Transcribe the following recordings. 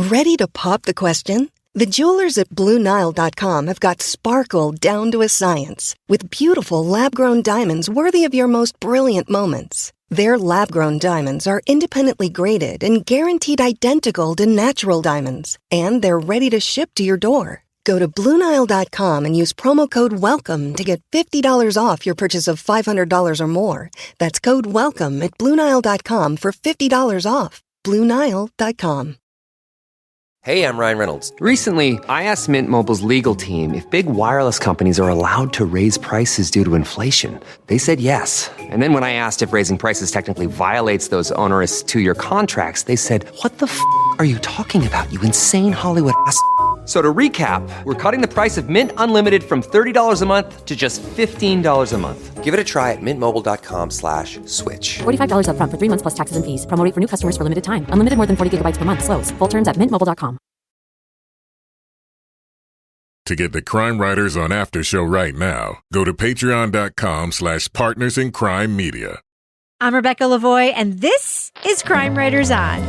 Ready to pop the question? The jewelers at BlueNile.com have got sparkle down to a science with beautiful lab-grown diamonds worthy of your most brilliant moments. Their lab-grown diamonds are independently graded and guaranteed identical to natural diamonds, and they're ready to ship to your door. Go to BlueNile.com and use promo code WELCOME to get $50 off your purchase of $500 or more. That's code WELCOME at BlueNile.com for $50 off. BlueNile.com. Hey, I'm Ryan Reynolds. Recently, I asked Mint Mobile's legal team if big wireless companies are allowed to raise prices due to inflation. They said yes. And then when I asked if raising prices technically violates those onerous two-year contracts, they said, "What the f*** are you talking about, you insane Hollywood ass f-" So to recap, we're cutting the price of Mint Unlimited from $30 a month to just $15 a month. Give it a try at mintmobile.com/switch. $45 up front for 3 months plus taxes and fees. Promo rate for new customers for limited time. Unlimited more than 40 gigabytes per month. Slows full terms at mintmobile.com. To get the Crime Writers on Aftershow right now, go to patreon.com/partners in crime media. I'm Rebecca Lavoie, and this is Crime Writers On.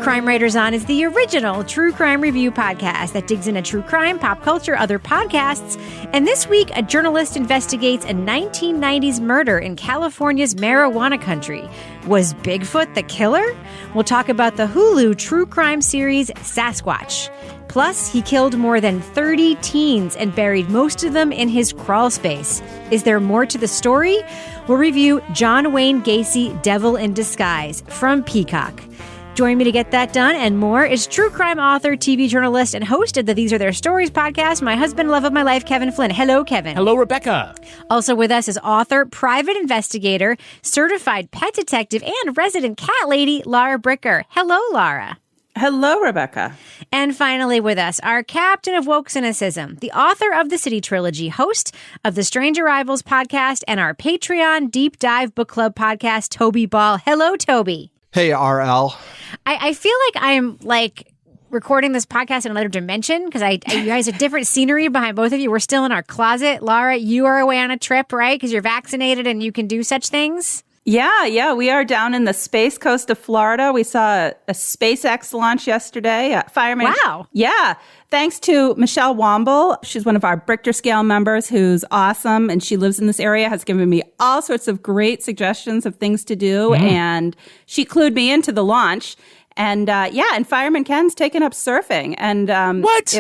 Crime Writers On is the original true crime review podcast that digs into true crime, pop culture, other podcasts. And this week, a journalist investigates a 1990s murder in California's marijuana country. Was Bigfoot the killer? We'll talk about the Hulu true crime series Sasquatch. Plus, he killed more than 30 teens and buried most of them in his crawl space. Is there more to the story? We'll review John Wayne Gacy, Devil in Disguise from Peacock. Joining me to get that done and more is true crime author, TV journalist, and host of the These Are Their Stories podcast, my husband, love of my life, Kevin Flynn. Hello, Kevin. Hello, Rebecca. Also with us is author, private investigator, certified pet detective, and resident cat lady, Laura Bricker. Hello, Laura. Hello, Rebecca. And finally with us, our captain of woke cynicism, the author of the City Trilogy, host of the Strange Arrivals podcast, and our Patreon Deep Dive Book Club podcast, Toby Ball. Hello, Toby. Hey, RL. I feel like I am recording this podcast in another dimension because you guys have different scenery behind both of you. We're still in our closet. Laura, you are away on a trip, right? Because you're vaccinated and you can do such things. Yeah. We are down in the Space Coast of Florida. We saw a SpaceX launch yesterday. Fireman. Wow. Yeah. Thanks to Michelle Womble. She's one of our Richter Scale members who's awesome, and she lives in this area, has given me all sorts of great suggestions of things to do, and she clued me into the launch. And and Fireman Ken's taken up surfing. And what?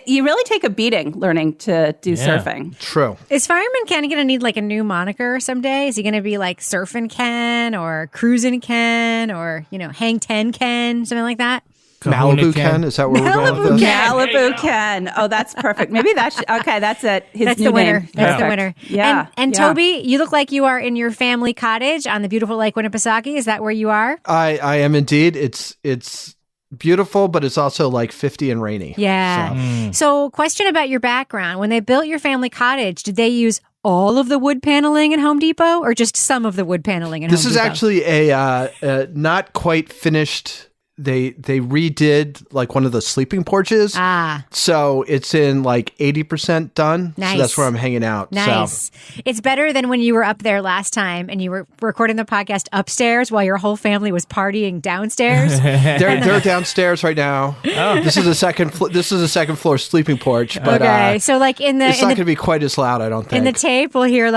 You really take a beating learning to do surfing. True. Is Fireman Ken going to need a new moniker someday? Is he going to be Surfing Ken or Cruising Ken or, Hang 10 Ken, something like that? Malibu Ken? Is that where we're going with this? Malibu Ken. Oh, that's perfect. Maybe that's okay. That's it. That's the winner. Name. That's the winner. Yeah. And Toby, you look like you are in your family cottage on the beautiful Lake Winnipesaukee. Is that where you are? I am indeed. It's beautiful, but it's also 50 and rainy. Yeah. So, question about your background. When they built your family cottage, did they use all of the wood paneling in Home Depot or just some of the wood paneling in Home Depot? This is actually a not quite finished. They redid one of the sleeping porches. So it's in 80% done. Nice. So that's where I'm hanging out. Nice. So. It's better than when you were up there last time and you were recording the podcast upstairs while your whole family was partying downstairs. They're downstairs right now. Oh. This is a second floor sleeping porch. But, okay. So it's not going to be quite as loud, I don't think. In the tape, we'll hear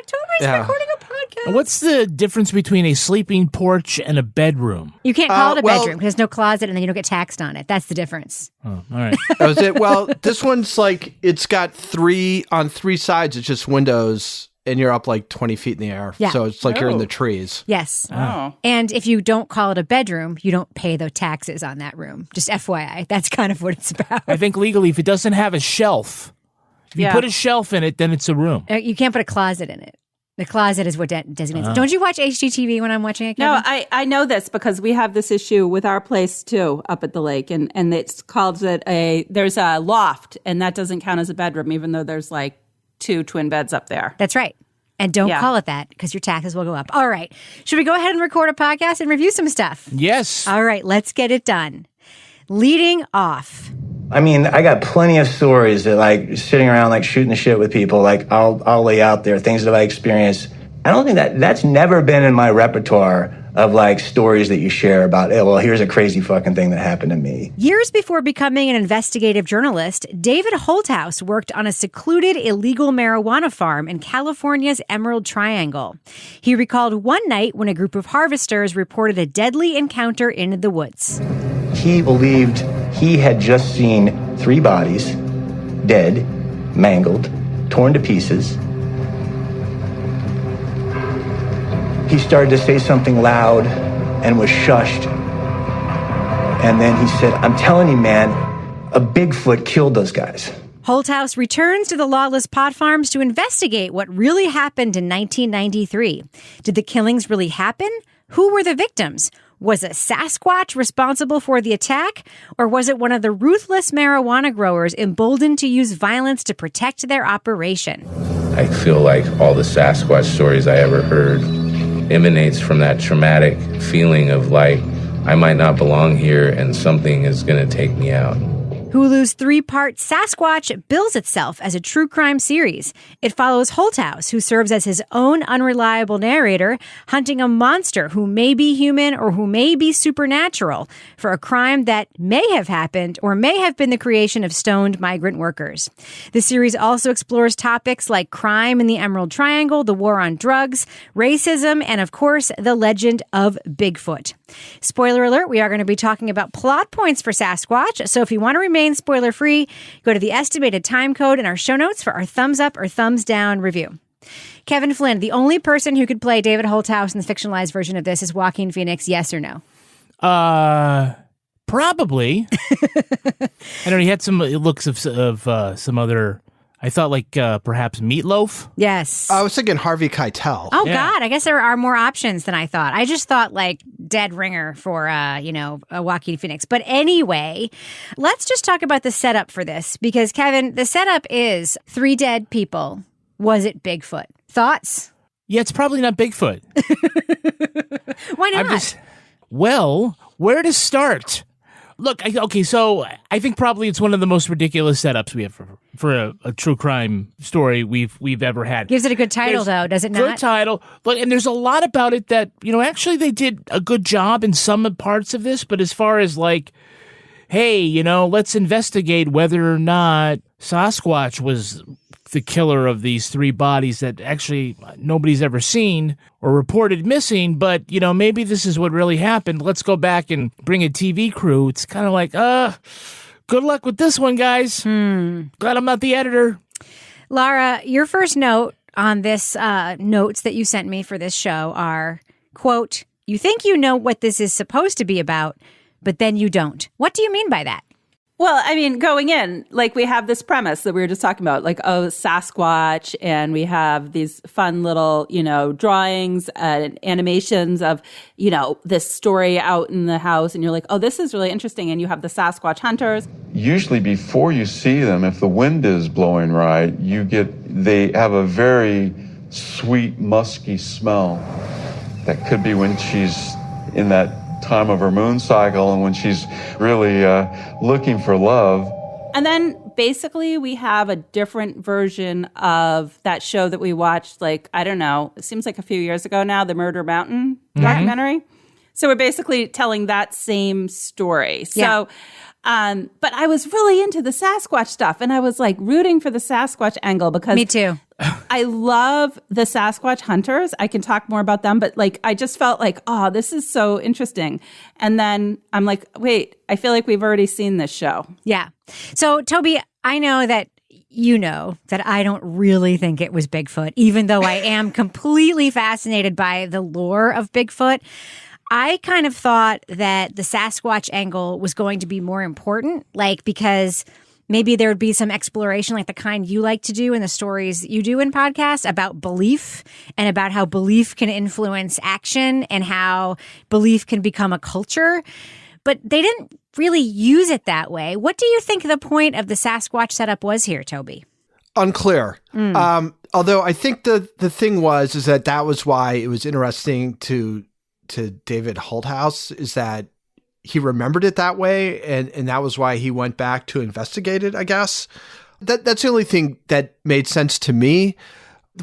Toby's recording a podcast. What's the difference between a sleeping porch and a bedroom? You can't call it a bedroom because there's no closet and then you don't get taxed on it. That's the difference. Oh, all right. That was it. Well, this one's it's got on three sides. It's just windows and you're up 20 feet in the air. Yeah. So it's you're in the trees. Yes. Oh. And if you don't call it a bedroom, you don't pay the taxes on that room. Just FYI. That's kind of what it's about. I think legally, if it doesn't have a shelf, if you put a shelf in it, then it's a room. You can't put a closet in it. The closet is what designates it. Don't you watch HGTV when I'm watching it, Kevin? No, I know this because we have this issue with our place too up at the lake, and it's called there's a loft, and that doesn't count as a bedroom, even though there's 2 twin beds up there. That's right. And don't call it that because your taxes will go up. All right. Should we go ahead and record a podcast and review some stuff? Yes. All right. Let's get it done. Leading off. I mean, I got plenty of stories that, like, sitting around, like, shooting the shit with people, like, I'll lay out there, things that I experienced. I don't think that's never been in my repertoire of, like, stories that you share about, hey, well, here's a crazy fucking thing that happened to me. Years before becoming an investigative journalist, David Holthouse worked on a secluded illegal marijuana farm in California's Emerald Triangle. He recalled one night when a group of harvesters reported a deadly encounter in the woods. He believed he had just seen 3 bodies, dead, mangled, torn to pieces. He started to say something loud and was shushed. And then he said, I'm telling you, man, a Bigfoot killed those guys. Holthouse returns to the lawless pot farms to investigate what really happened in 1993. Did the killings really happen? Who were the victims? Was a Sasquatch responsible for the attack? Or was it one of the ruthless marijuana growers emboldened to use violence to protect their operation? I feel like all the Sasquatch stories I ever heard emanates from that traumatic feeling of like, I might not belong here and something is going to take me out. Hulu's 3-part Sasquatch bills itself as a true crime series. It follows Holthouse, who serves as his own unreliable narrator, hunting a monster who may be human or who may be supernatural for a crime that may have happened or may have been the creation of stoned migrant workers. The series also explores topics like crime in the Emerald Triangle, the war on drugs, racism, and of course, the legend of Bigfoot. Spoiler alert, we are going to be talking about plot points for Sasquatch, so if you want to remain spoiler-free, go to the estimated time code in our show notes for our thumbs up or thumbs down review. Kevin Flynn, the only person who could play David Holthouse in the fictionalized version of this is Joaquin Phoenix, yes or no? Probably. I don't know, he had some looks of some other... I thought like perhaps Meatloaf. Yes. I was thinking Harvey Keitel. Oh, yeah. God. I guess there are more options than I thought. I just thought like dead ringer for, Joaquin Phoenix. But anyway, let's just talk about the setup for this. Because, Kevin, the setup is 3 dead people. Was it Bigfoot? Thoughts? Yeah, it's probably not Bigfoot. Why not? Where to start? Look, so I think probably it's one of the most ridiculous setups we have for a true crime story we've ever had. Gives it a good title, though, does it not? Good title. Look, and there's a lot about it that, actually they did a good job in some parts of this, but as far as like, hey, let's investigate whether or not Sasquatch was the killer of these 3 bodies that actually nobody's ever seen or reported missing, but, maybe this is what really happened. Let's go back and bring a TV crew. It's kind of like, good luck with this one, guys. Glad I'm not the editor. Lara, your first note on this notes that you sent me for this show are, quote, you think you know what this is supposed to be about, but then you don't. What do you mean by that? Well, I mean, going in, like we have this premise that we were just talking about, like, Sasquatch, and we have these fun little, drawings and animations of, this story out in the house. And you're like, oh, this is really interesting. And you have the Sasquatch hunters. Usually before you see them, if the wind is blowing right, they have a very sweet, musky smell. That could be when she's in that time of her moon cycle and when she's really looking for love. And then basically we have a different version of that show that we watched, like, I don't know, it seems like a few years ago now, the Murder Mountain documentary. So we're basically telling that same story. So, but I was really into the Sasquatch stuff, and I was like rooting for the Sasquatch angle because me too. I love the Sasquatch hunters. I can talk more about them, but like I just felt like, oh, this is so interesting. And then I'm like, wait, I feel like we've already seen this show. Yeah. So, Toby, I know that that I don't really think it was Bigfoot, even though I am completely fascinated by the lore of Bigfoot. I kind of thought that the Sasquatch angle was going to be more important, like because maybe there would be some exploration like the kind you like to do in the stories you do in podcasts about belief and about how belief can influence action and how belief can become a culture. But they didn't really use it that way. What do you think the point of the Sasquatch setup was here, Toby? Unclear. Although I think the thing is that was why it was interesting to David Holthouse, is that he remembered it that way, and that was why he went back to investigate it, I guess. That's the only thing that made sense to me.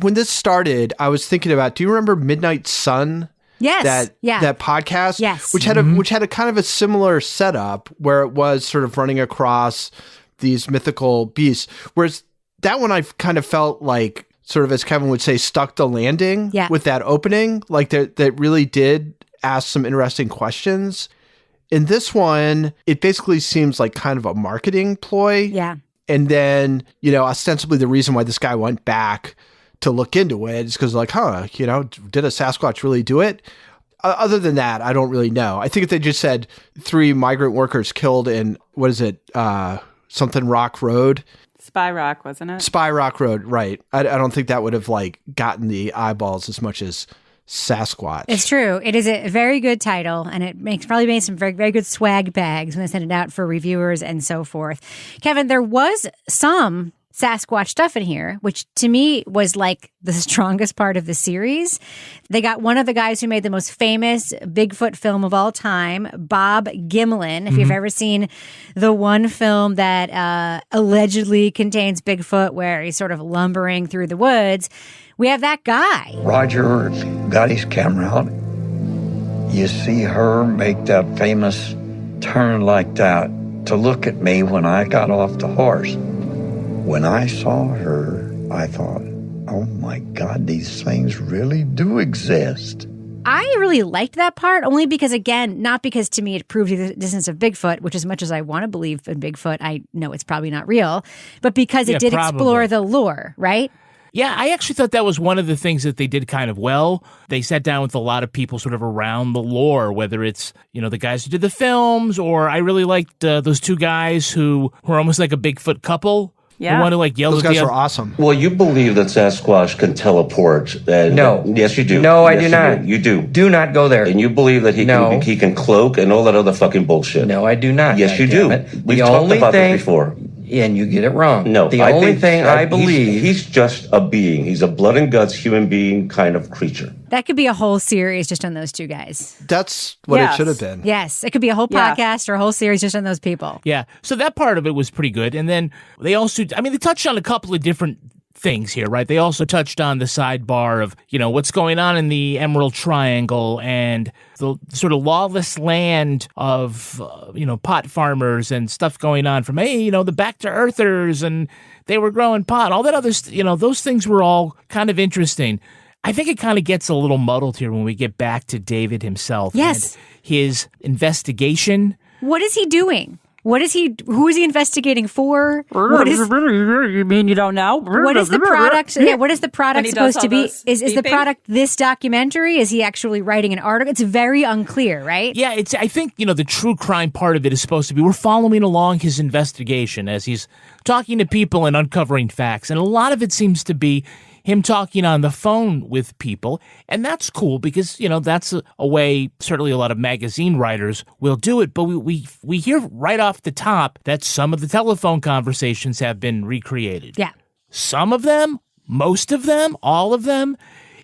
When this started, I was thinking about, do you remember Midnight Sun? Yes. That podcast? Yes. Which had a kind of a similar setup where it was sort of running across these mythical beasts. Whereas that one I kind of felt like, sort of as Kevin would say, stuck the landing with that opening. Like that really did ask some interesting questions. In this one, it basically seems like kind of a marketing ploy. Yeah. And then, ostensibly the reason why this guy went back to look into it is because did a Sasquatch really do it? Other than that, I don't really know. I think if they just said 3 migrant workers killed in, something Rock Road. Spy Rock, wasn't it? Spy Rock Road, right. I don't think that would have gotten the eyeballs as much as Sasquatch. It's true. It is a very good title, and it probably made some very, very good swag bags when they sent it out for reviewers and so forth. Kevin, there was some Sasquatch stuff in here, which to me was like the strongest part of the series. They got one of the guys who made the most famous Bigfoot film of all time, Bob Gimlin. If you've ever seen the one film that allegedly contains Bigfoot where he's sort of lumbering through the woods, we have that guy. Roger got his camera out. You see her make that famous turn like that to look at me when I got off the horse. When I saw her, I thought, oh my God, these things really do exist. I really liked that part only because, again, not because to me it proved the existence of Bigfoot, which as much as I want to believe in Bigfoot, I know it's probably not real, but because it did explore the lore, right? Yeah, I actually thought that was one of the things that they did kind of well. They sat down with a lot of people sort of around the lore, whether it's, the guys who did the films, or I really liked those 2 guys who were almost like a Bigfoot couple. Yeah. The one who yells Those at guys the are awesome. Well, you believe that Sasquatch can teleport. No. Yes, you do. No, I yes, do not. You do. Do not go there. And you believe that he can cloak and all that other fucking bullshit. No, I do not. Yes, you do. We've talked about this before. And you get it wrong. No, the only thing I believe... He's just a being. He's a blood and guts human being kind of creature. That could be a whole series just on those 2 guys. That's what it should have been. Yes, it could be a whole podcast or a whole series just on those people. Yeah, so that part of it was pretty good. And then they also, they touched on a couple of different things here, right? They also touched on the sidebar of, what's going on in the Emerald Triangle and the sort of lawless land of, pot farmers and stuff going on from, the back-to-earthers and they were growing pot. All that other, those things were all kind of interesting. I think it kind of gets a little muddled here when we get back to David himself. Yes. And his investigation. What is he doing? Who is he investigating for? You mean you don't know? What is the product? Yeah, what is the product supposed to be? Is the product this documentary? Is he actually writing an article? It's very unclear, right? Yeah, I think, the true crime part of it is supposed to be we're following along his investigation as he's talking to people and uncovering facts. And a lot of it seems to be him talking on the phone with people. And that's cool because, that's a way certainly a lot of magazine writers will do it. But we hear right off the top that some of the telephone conversations have been recreated. Yeah. Some of them, most of them, all of them.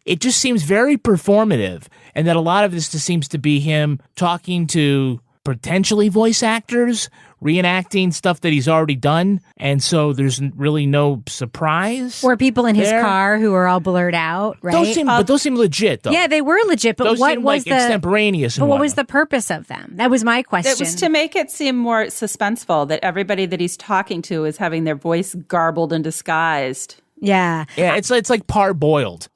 It just seems very performative. And that a lot of this just seems to be him talking to potentially voice actors, reenacting stuff that he's already done, and so there's really no surprise. Or people in his car who are all blurred out, right? Those seem legit, though. Yeah, they were legit, but those what seem was like extemporaneous? But what was the purpose of them? That was my question. It was to make it seem more suspenseful that everybody that he's talking to is having their voice garbled and disguised. Yeah. Yeah, it's like parboiled.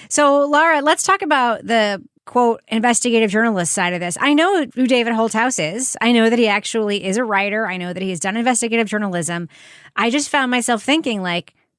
So, Laura, let's talk about the quote, investigative journalist side of this. I know who David Holthouse is. I know that he actually is a writer. I know that he's done investigative journalism. I just found myself thinking,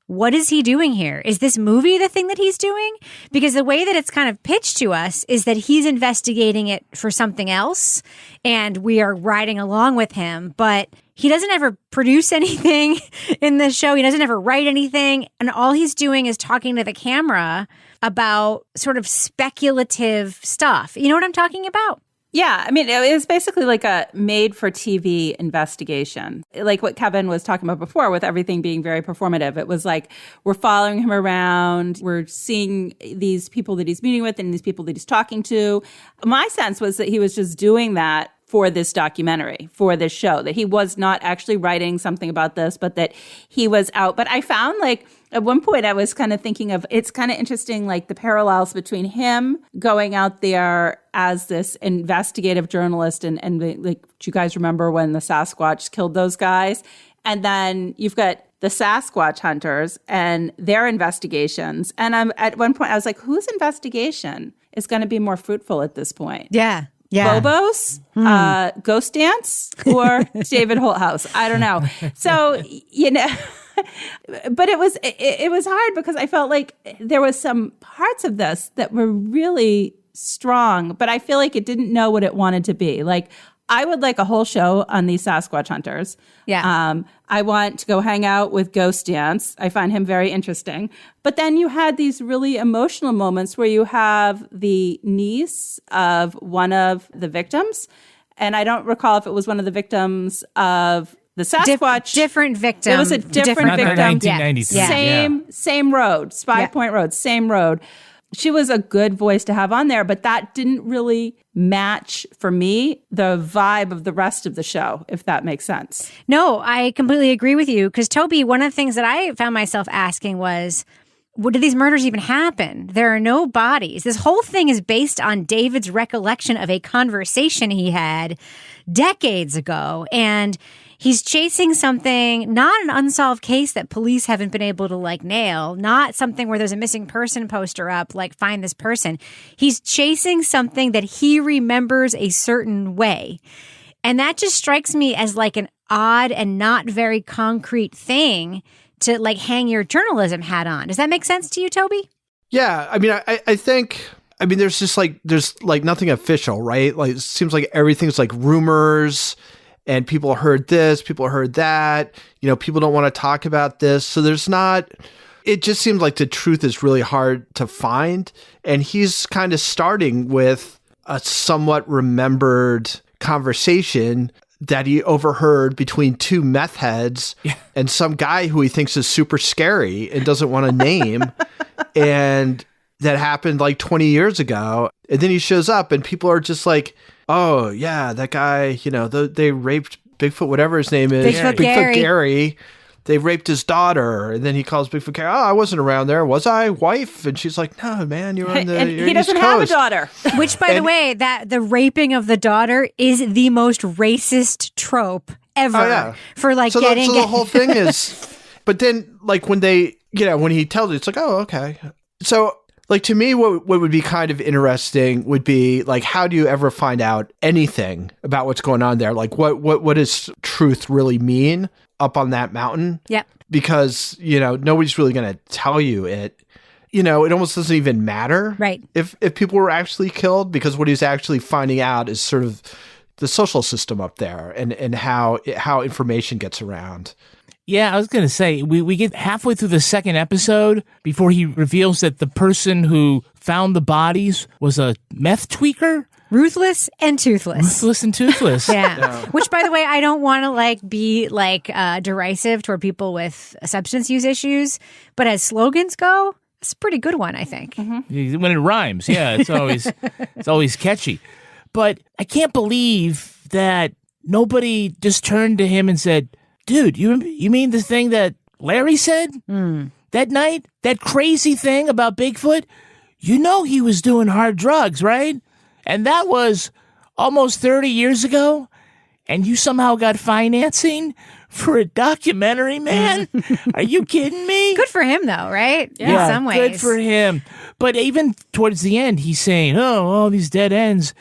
what is he doing here? Is this movie the thing that he's doing? Because the way that it's kind of pitched to us is that he's investigating it for something else and we are riding along with him, but he doesn't ever produce anything in the show. He doesn't ever write anything. And all he's doing is talking to the camera about sort of speculative stuff. You know what I'm talking about? Yeah, I mean, it was basically like a made-for-TV investigation. Like what Kevin was talking about before with everything being very performative. It was like we're following him around. We're seeing these people that he's meeting with and these people that he's talking to. My sense was that he was just doing that for this documentary, for this show, that he was not actually writing something about this, but that he was out. But I found, like, at one point I was kind of thinking of, it's kind of interesting, like the parallels between him going out there as this investigative journalist and like, do you guys remember when the Sasquatch killed those guys? And then you've got the Sasquatch hunters and their investigations. And at one point I was like, whose investigation is going to be more fruitful at this point? Yeah. Yeah. Bobos, Ghost Dance, or David Holthouse? I don't know. So, you know, but it was hard because I felt like there was some parts of this that were really strong, but I feel like it didn't know what it wanted to be. Like, I would like a whole show on these Sasquatch hunters. Yeah. I want to go hang out with Ghost Dance. I find him very interesting. But then you had these really emotional moments where you have the niece of one of the victims. And I don't recall if it was one of the victims of the Sasquatch. Different victim. It was a different victim. 1993. Yeah. Same road. Spy Point Road. Same road. She was a good voice to have on there, but that didn't really match, for me, the vibe of the rest of the show, if that makes sense. No, I completely agree with you. Because, Toby, one of the things that I found myself asking was, well, did these murders even happen? There are no bodies. This whole thing is based on David's recollection of a conversation he had decades ago. And he's chasing something, not an unsolved case that police haven't been able to like nail, not something where there's a missing person poster up, like find this person. He's chasing something that he remembers a certain way. And that just strikes me as like an odd and not very concrete thing to like hang your journalism hat on. Does that make sense to you, Toby? Yeah. I mean, I think, I mean, there's nothing official, right? Like, it seems like everything's like rumors. And people heard this, people heard that, you know, people don't want to talk about this. So it just seems like the truth is really hard to find. And he's kind of starting with a somewhat remembered conversation that he overheard between two meth heads and some guy who he thinks is super scary and doesn't want to name. And that happened like 20 years ago. And then he shows up and people are just like, oh, yeah, that guy, you know, they raped Bigfoot, whatever his name is. Bigfoot Gary. They raped his daughter. And then he calls Bigfoot Gary. Oh, I wasn't around there. Was I, wife? And she's like, no, man, you're on the and he doesn't have a daughter. Which, by the way, that the raping of the daughter is the most racist trope ever for like so getting. So the whole thing is, but then like when he tells it, it's like, oh, okay. So like, to me, what would be kind of interesting would be like, how do you ever find out anything about what's going on there? Like, what does truth really mean up on that mountain? Yep. Because, you know, nobody's really going to tell you it. You know, it almost doesn't even matter. Right. If people were actually killed, because what he's actually finding out is sort of the social system up there and how information gets around. Yeah, I was going to say, we get halfway through the second episode before he reveals that the person who found the bodies was a meth tweaker. Ruthless and toothless. Yeah. Which, by the way, I don't want to like be like derisive toward people with substance use issues, but as slogans go, it's a pretty good one, I think. Mm-hmm. When it rhymes, yeah, it's always catchy. But I can't believe that nobody just turned to him and said, dude, you mean the thing that Larry said that night? That crazy thing about Bigfoot? You know he was doing hard drugs, right? And that was almost 30 years ago? And you somehow got financing for a documentary, man? Are you kidding me? Good for him, though, right? Yeah, in some ways. Good for him. But even towards the end, he's saying, oh, all these dead ends.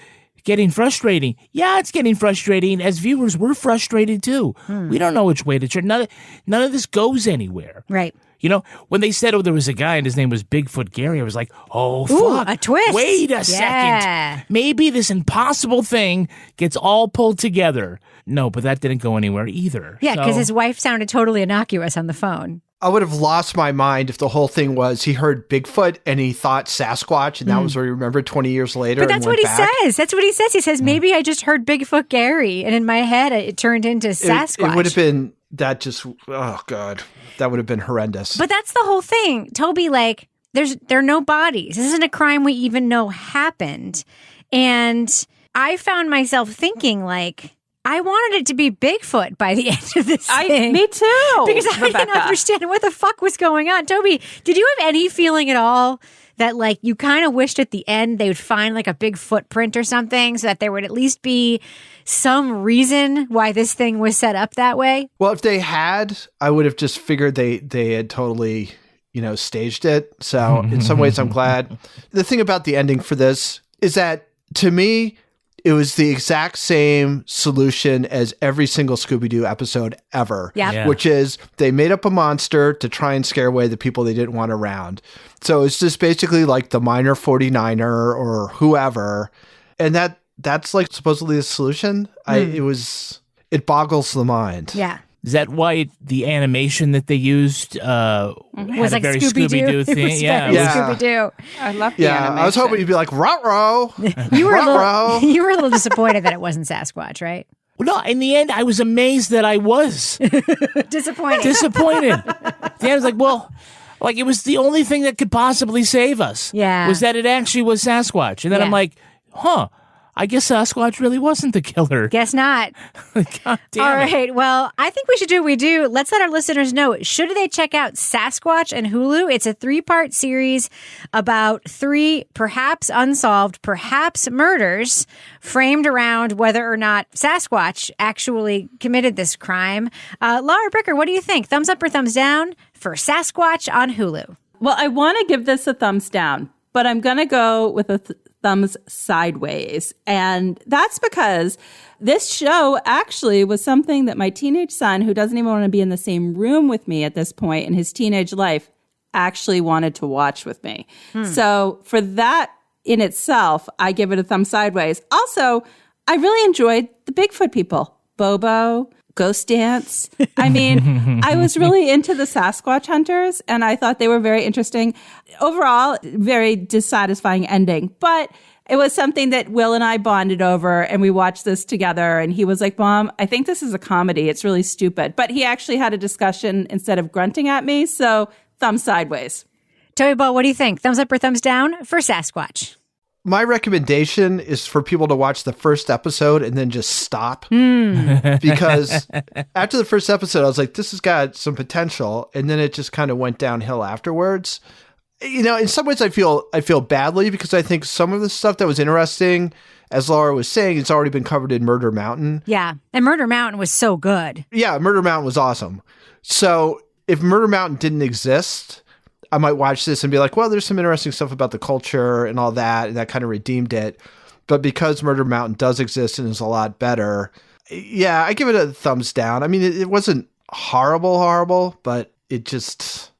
Getting frustrating. Yeah, it's getting frustrating. As viewers, we're frustrated too. We don't know which way to turn. None of this goes anywhere. Right. You know, when they said, oh, there was a guy and his name was Bigfoot Gary, I was like, oh, fuck. A twist. Wait a second. Maybe this impossible thing gets all pulled together. No, but that didn't go anywhere either. Yeah, because his wife sounded totally innocuous on the phone. I would have lost my mind if the whole thing was he heard Bigfoot and he thought Sasquatch, and that was what he remembered 20 years later. But that's what he says. That's what he says. He says, maybe I just heard Bigfoot Gary, and in my head, it turned into Sasquatch. It would have been that just, oh, God, that would have been horrendous. But that's the whole thing. Toby, like, there are no bodies. This isn't a crime we even know happened. And I found myself thinking, like, I wanted it to be Bigfoot by the end of this thing. Me too. Because I didn't understand what the fuck was going on. Toby, did you have any feeling at all that, like, you kind of wished at the end they would find, like, a big footprint or something so that there would at least be some reason why this thing was set up that way? Well, if they had, I would have just figured they had totally, staged it. So in some ways, I'm glad. The thing about the ending for this is that, to me, it was the exact same solution as every single Scooby-Doo episode ever, which is they made up a monster to try and scare away the people they didn't want around. So it's just basically like the minor 49er or whoever. And that's like supposedly the solution. It boggles the mind. Yeah. Is that why the animation that they used was like very Scooby-Doo? Scooby-Doo thing? It was very Scooby-Doo. I love the animation. I was hoping you'd be like, ruh-roh. You were a little disappointed that it wasn't Sasquatch, right? Well, no, in the end, I was amazed that I was. Disappointed. At the end, I was like, well, like it was the only thing that could possibly save us. Yeah. Was that it actually was Sasquatch. And then I'm like, I guess Sasquatch really wasn't the killer. Guess not. God damn All it. right. Well, I think we should do what we do. Let's let our listeners know. Should they check out Sasquatch and Hulu? It's a 3-part series about 3 perhaps unsolved, perhaps murders framed around whether or not Sasquatch actually committed this crime. Laura Bricker, what do you think? Thumbs up or thumbs down for Sasquatch on Hulu? Well, I want to give this a thumbs down, but I'm going to go with a thumbs sideways. And that's because this show actually was something that my teenage son, who doesn't even want to be in the same room with me at this point in his teenage life, actually wanted to watch with me. So for that in itself, I give it a thumb sideways. Also, I really enjoyed the Bigfoot people, Bobo, Ghost Dance. I mean, I was really into the Sasquatch hunters, and I thought they were very interesting. Overall, very dissatisfying ending, but it was something that Will and I bonded over, and we watched this together, and he was like, Mom, I think this is a comedy. It's really stupid. But he actually had a discussion instead of grunting at me, so thumb sideways. Toby Ball, what do you think? Thumbs up or thumbs down for Sasquatch? My recommendation is for people to watch the first episode and then just stop. Because after the first episode, I was like, this has got some potential. And then it just kind of went downhill afterwards. In some ways I feel badly because I think some of the stuff that was interesting, as Laura was saying, it's already been covered in Murder Mountain. Yeah. And Murder Mountain was so good. Yeah, Murder Mountain was awesome. So if Murder Mountain didn't exist, I might watch this and be like, well, there's some interesting stuff about the culture and all that, and that kind of redeemed it. But because Murder Mountain does exist and is a lot better, I give it a thumbs down. I mean, it wasn't horrible, but it's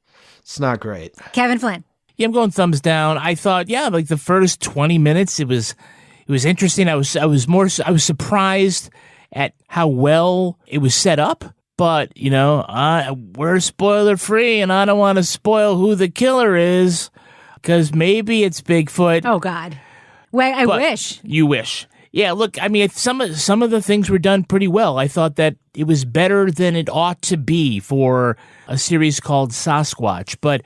not great. Kevin Flynn. Yeah, I'm going thumbs down. I thought, like the first 20 minutes, it was interesting. I was surprised at how well it was set up. But, we're spoiler free and I don't want to spoil who the killer is because maybe it's Bigfoot. Oh, God. Well, I wish. You wish. Yeah, look, I mean, some of the things were done pretty well. I thought that it was better than it ought to be for a series called Sasquatch. But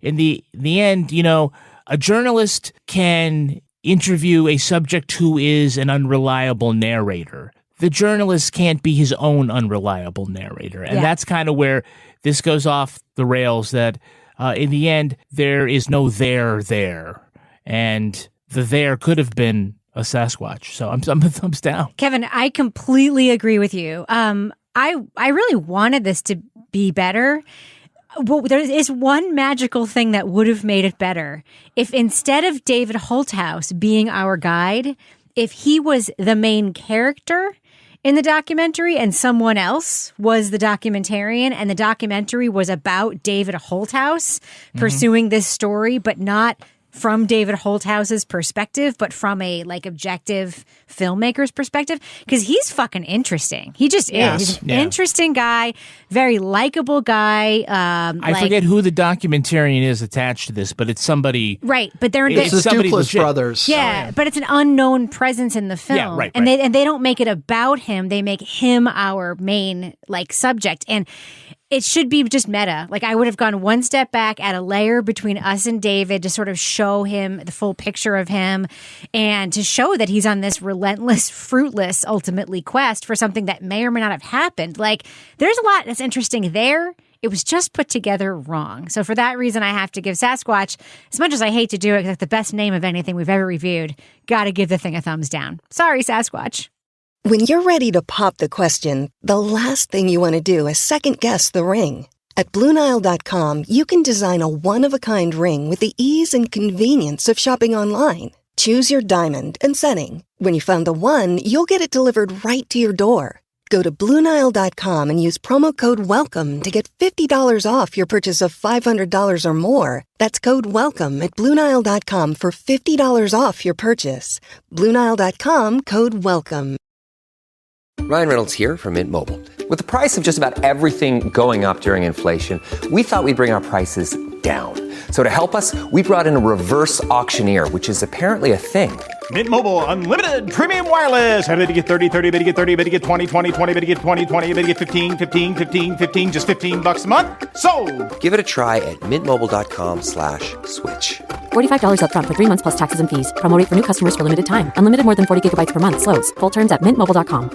in the end, a journalist can interview a subject who is an unreliable narrator. The journalist can't be his own unreliable narrator. And that's kind of where this goes off the rails, that in the end, there is no there. And the there could have been a Sasquatch. So I'm a thumbs down. Kevin, I completely agree with you. I really wanted this to be better. Well, there is one magical thing that would have made it better. If instead of David Holthouse being our guide, if he was the main character in the documentary and someone else was the documentarian, and the documentary was about David Holthouse pursuing this story, but not from David Holthouse's perspective, but from a objective filmmaker's perspective, because he's fucking interesting. He just is. He's an interesting guy, very likable guy. I forget who the documentarian is attached to this, but it's somebody. Right, but it's the Duplass brothers. Yeah, but it's an unknown presence in the film. Yeah, right. And they don't make it about him. They make him our main subject. And it should be just meta. Like, I would have gone one step back, add a layer between us and David to sort of show him the full picture of him and to show that he's on this relentless, fruitless, ultimately quest for something that may or may not have happened. Like, there's a lot that's interesting there. It was just put together wrong. So for that reason, I have to give Sasquatch, as much as I hate to do it, because it's the best name of anything we've ever reviewed, got to give the thing a thumbs down. Sorry, Sasquatch. When you're ready to pop the question, the last thing you want to do is second-guess the ring. At BlueNile.com, you can design a one-of-a-kind ring with the ease and convenience of shopping online. Choose your diamond and setting. When you find the one, you'll get it delivered right to your door. Go to BlueNile.com and use promo code WELCOME to get $50 off your purchase of $500 or more. That's code WELCOME at BlueNile.com for $50 off your purchase. BlueNile.com, code WELCOME. Ryan Reynolds here from Mint Mobile. With the price of just about everything going up during inflation, we thought we'd bring our prices down. So to help us, we brought in a reverse auctioneer, which is apparently a thing. Mint Mobile Unlimited Premium Wireless. How to get 30, 30, bit to get 30, bit to get 20, 20, 20, bit to get 20, 20, bit to get 15, 15, 15, 15, just $15 a month? Sold! Give it a try at mintmobile.com/switch. $45 up front for 3 months plus taxes and fees. Promo rate for new customers for limited time. Unlimited more than 40 gigabytes per month. Slows full terms at mintmobile.com.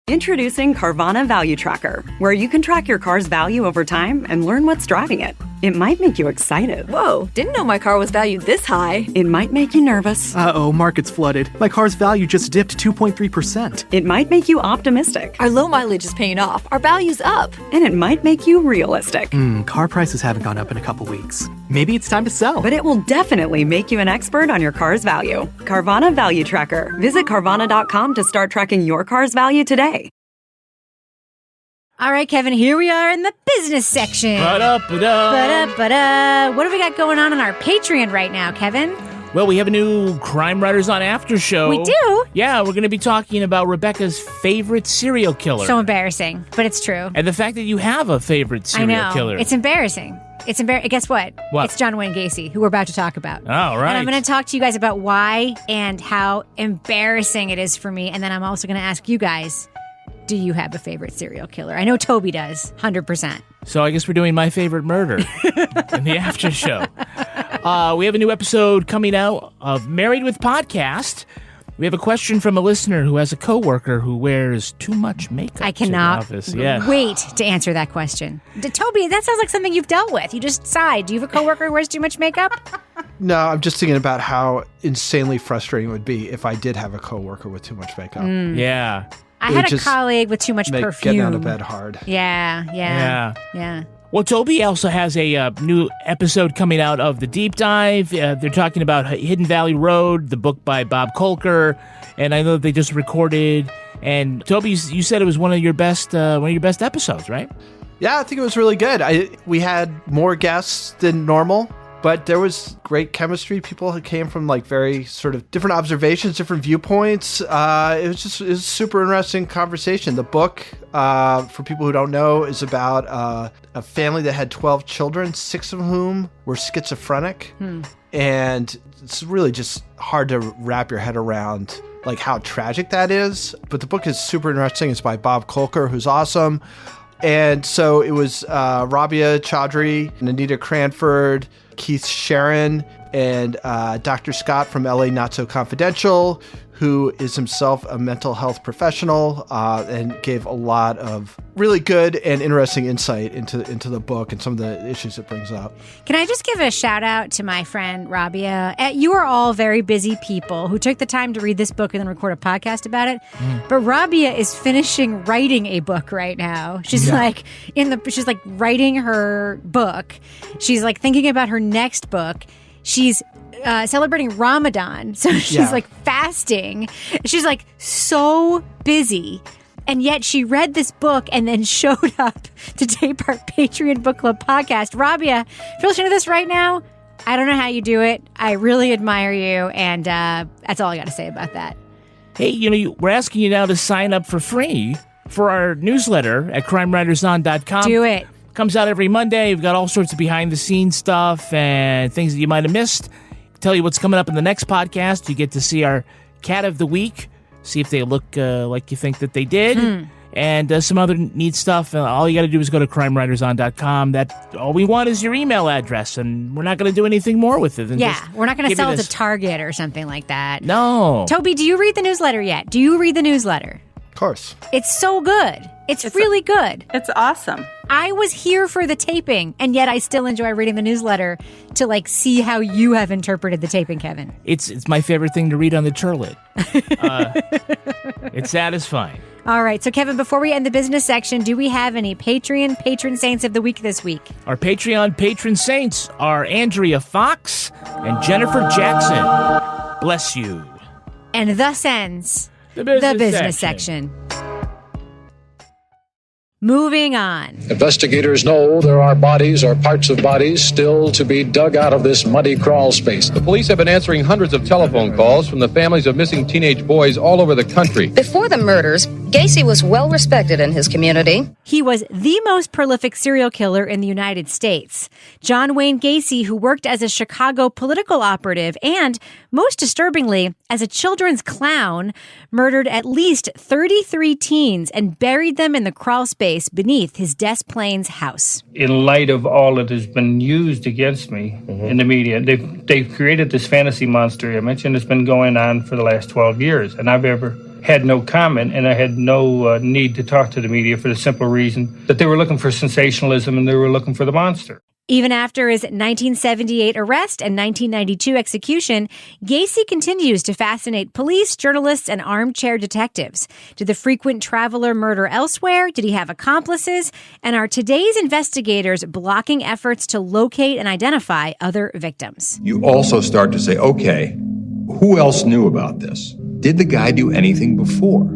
Introducing Carvana Value Tracker, where you can track your car's value over time and learn what's driving it. It might make you excited. Whoa, didn't know my car was valued this high. It might make you nervous. Uh-oh, market's flooded. My car's value just dipped 2.3%. It might make you optimistic. Our low mileage is paying off. Our value's up. And it might make you realistic. Car prices haven't gone up in a couple weeks. Maybe it's time to sell. But it will definitely make you an expert on your car's value. Carvana Value Tracker. Visit Carvana.com to start tracking your car's value today. All right, Kevin, here we are in the business section. Ba-da-ba-da. Ba-da-ba-da. What have we got going on our Patreon right now, Kevin? Well, we have a new Crime Writers on After show. We do? Yeah, we're going to be talking about Rebecca's favorite serial killer. So embarrassing, but it's true. And the fact that you have a favorite serial killer. It's embarrassing. Guess what? What? It's John Wayne Gacy, who we're about to talk about. Oh, right. And I'm going to talk to you guys about why and how embarrassing it is for me. And then I'm also going to ask you guys, do you have a favorite serial killer? I know Toby does, 100%. So I guess we're doing my favorite murder in the after show. We have a new episode coming out of Married with Podcast. We have a question from a listener who has a coworker who wears too much makeup. I cannot to the office. Yeah. wait to answer that question. Toby, that sounds like something you've dealt with. You just sighed. Do you have a coworker who wears too much makeup? No, I'm just thinking about how insanely frustrating it would be if I did have a coworker with too much makeup. Yeah. I had a colleague with too much perfume. Getting out of bed hard. Yeah. Well, Toby also has a new episode coming out of The Deep Dive. They're talking about Hidden Valley Road, the book by Bob Kolker, and I know they just recorded. And Toby, you said it was one of your best episodes, right? Yeah, I think it was really good. We had more guests than normal, but there was great chemistry. People who came from like very sort of different observations, different viewpoints. It was a super interesting conversation. The book, for people who don't know, is about a family that had 12 children, 6 of whom were schizophrenic. And it's really just hard to wrap your head around like how tragic that is. But the book is super interesting. It's by Bob Kolker, who's awesome. And so it was Rabia Chaudhry and Anita Cranford, Keith Sharon, and Dr. Scott from LA Not So Confidential, who is himself a mental health professional and gave a lot of really good and interesting insight into the book and some of the issues it brings up. Can I just give a shout out to my friend Rabia? You are all very busy people who took the time to read this book and then record a podcast about it. But Rabia is finishing writing a book right now. She's she's like writing her book. She's like thinking about her next book. She's celebrating Ramadan. So she's like fasting. She's like so busy. And yet she read this book and then showed up to tape our Patreon Book Club podcast. Rabia, if you're listening to this right now, I don't know how you do it. I really admire you. And that's all I got to say about that. Hey, we're asking you now to sign up for free for our newsletter at crimewriterson.com. Do it. Comes out every Monday. We've got all sorts of behind-the-scenes stuff and things that you might have missed. Tell you what's coming up in the next podcast. You get to see our Cat of the Week, see if they look like you think that they did. and some other neat stuff. All you got to do is go to crimewriterson.com. All we want is your email address, and we're not going to do anything more with it. We're not going to sell it to Target or something like that. No. Toby, do you read the newsletter yet? Do you read the newsletter? Of course. It's so good. It's really good. It's awesome. I was here for the taping, and yet I still enjoy reading the newsletter to see how you have interpreted the taping, Kevin. It's my favorite thing to read on the Turlet. It's satisfying. All right. So, Kevin, before we end the business section, do we have any Patreon patron saints of the week this week? Our Patreon patron saints are Andrea Fox and Jennifer Jackson. Bless you. And thus ends the business section. Moving on. Investigators know there are bodies or parts of bodies still to be dug out of this muddy crawl space. The police have been answering hundreds of telephone calls from the families of missing teenage boys all over the country. Before the murders, Gacy was well respected in his community. He was the most prolific serial killer in the United States. John Wayne Gacy, who worked as a Chicago political operative and, most disturbingly, as a children's clown, murdered at least 33 teens and buried them in the crawl space beneath his Des Plaines house. In light of all that has been used against me in the media, they've created this fantasy monster image, and it's been going on for the last 12 years. And I've had no comment, and I had no need to talk to the media for the simple reason that they were looking for sensationalism and they were looking for the monster. Even after his 1978 arrest and 1992 execution, Gacy continues to fascinate police, journalists, and armchair detectives. Did the frequent traveler murder elsewhere? Did he have accomplices? And are today's investigators blocking efforts to locate and identify other victims? You also start to say, okay, who else knew about this? Did the guy do anything before?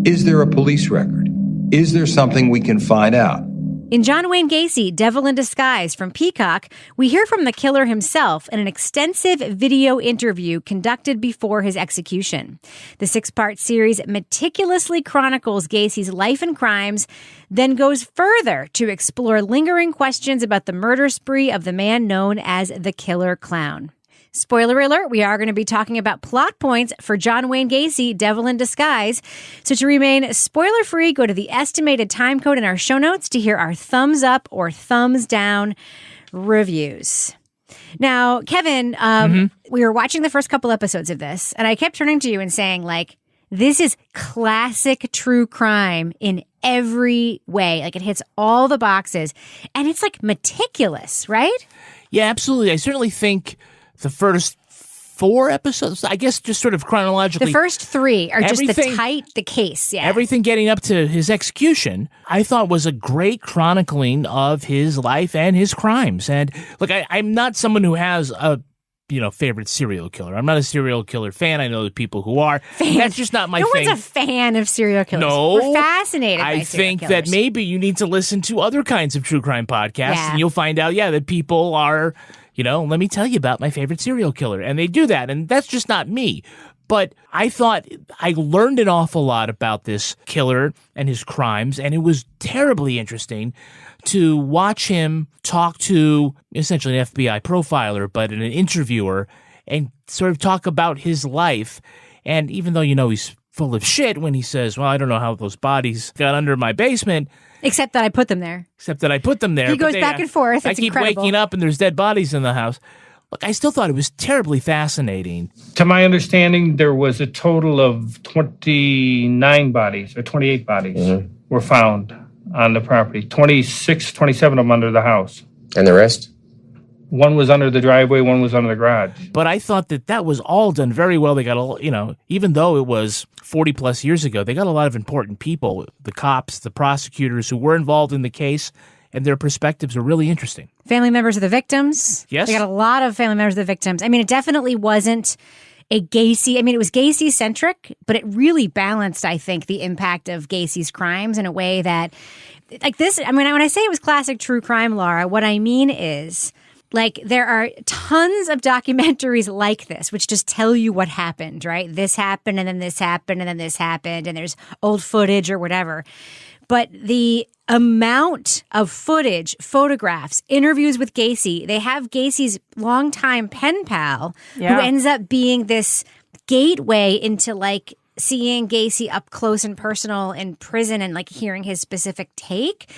Is there a police record? Is there something we can find out? In John Wayne Gacy, Devil in Disguise from Peacock, we hear from the killer himself in an extensive video interview conducted before his execution. The 6-part series meticulously chronicles Gacy's life and crimes, then goes further to explore lingering questions about the murder spree of the man known as the Killer Clown. Spoiler alert, we are going to be talking about plot points for John Wayne Gacy, Devil in Disguise. So to remain spoiler-free, go to the estimated time code in our show notes to hear our thumbs up or thumbs down reviews. Now, Kevin, we were watching the first couple episodes of this, and I kept turning to you and saying, this is classic true crime in every way. It hits all the boxes, and it's meticulous, right? Yeah, absolutely. I certainly think the first 4 episodes, I guess just sort of chronologically. The first 3 are just the case. Yeah. Everything getting up to his execution, I thought was a great chronicling of his life and his crimes. And look, I'm not someone who has a favorite serial killer. I'm not a serial killer fan. I know the people who are. That's just not my thing. No one's a fan of serial killers. No. We're fascinated by serial I think killers. that maybe you need to listen to other kinds of true crime podcasts, and you'll find out, that people are, let me tell you about my favorite serial killer. And they do that, and that's just not me. But I thought I learned an awful lot about this killer and his crimes, and it was terribly interesting to watch him talk to essentially an FBI profiler, but an interviewer, and sort of talk about his life. And even though he's full of shit when he says, well, I don't know how those bodies got under my basement. Except that I put them there. He goes back and forth. I keep waking up and there's dead bodies in the house. Look, I still thought it was terribly fascinating. To my understanding, there was a total of 29 bodies or 28 bodies were found on the property. 27 of them under the house. And the rest? One was under the driveway, one was under the garage. But I thought that was all done very well. They got even though it was 40 plus years ago, they got a lot of important people, the cops, the prosecutors who were involved in the case, and their perspectives are really interesting. Family members of the victims. Yes. They got a lot of family members of the victims. I mean, it definitely wasn't a Gacy. I mean, it was Gacy-centric, but it really balanced, I think, the impact of Gacy's crimes in a way that, this, when I say it was classic true crime, Laura, what I mean is, there are tons of documentaries like this, which just tell you what happened, right? This happened, and then this happened, and then this happened, and there's old footage or whatever. But the amount of footage, photographs, interviews with Gacy, they have Gacy's longtime pen pal who ends up being this gateway into seeing Gacy up close and personal in prison and like hearing his specific take,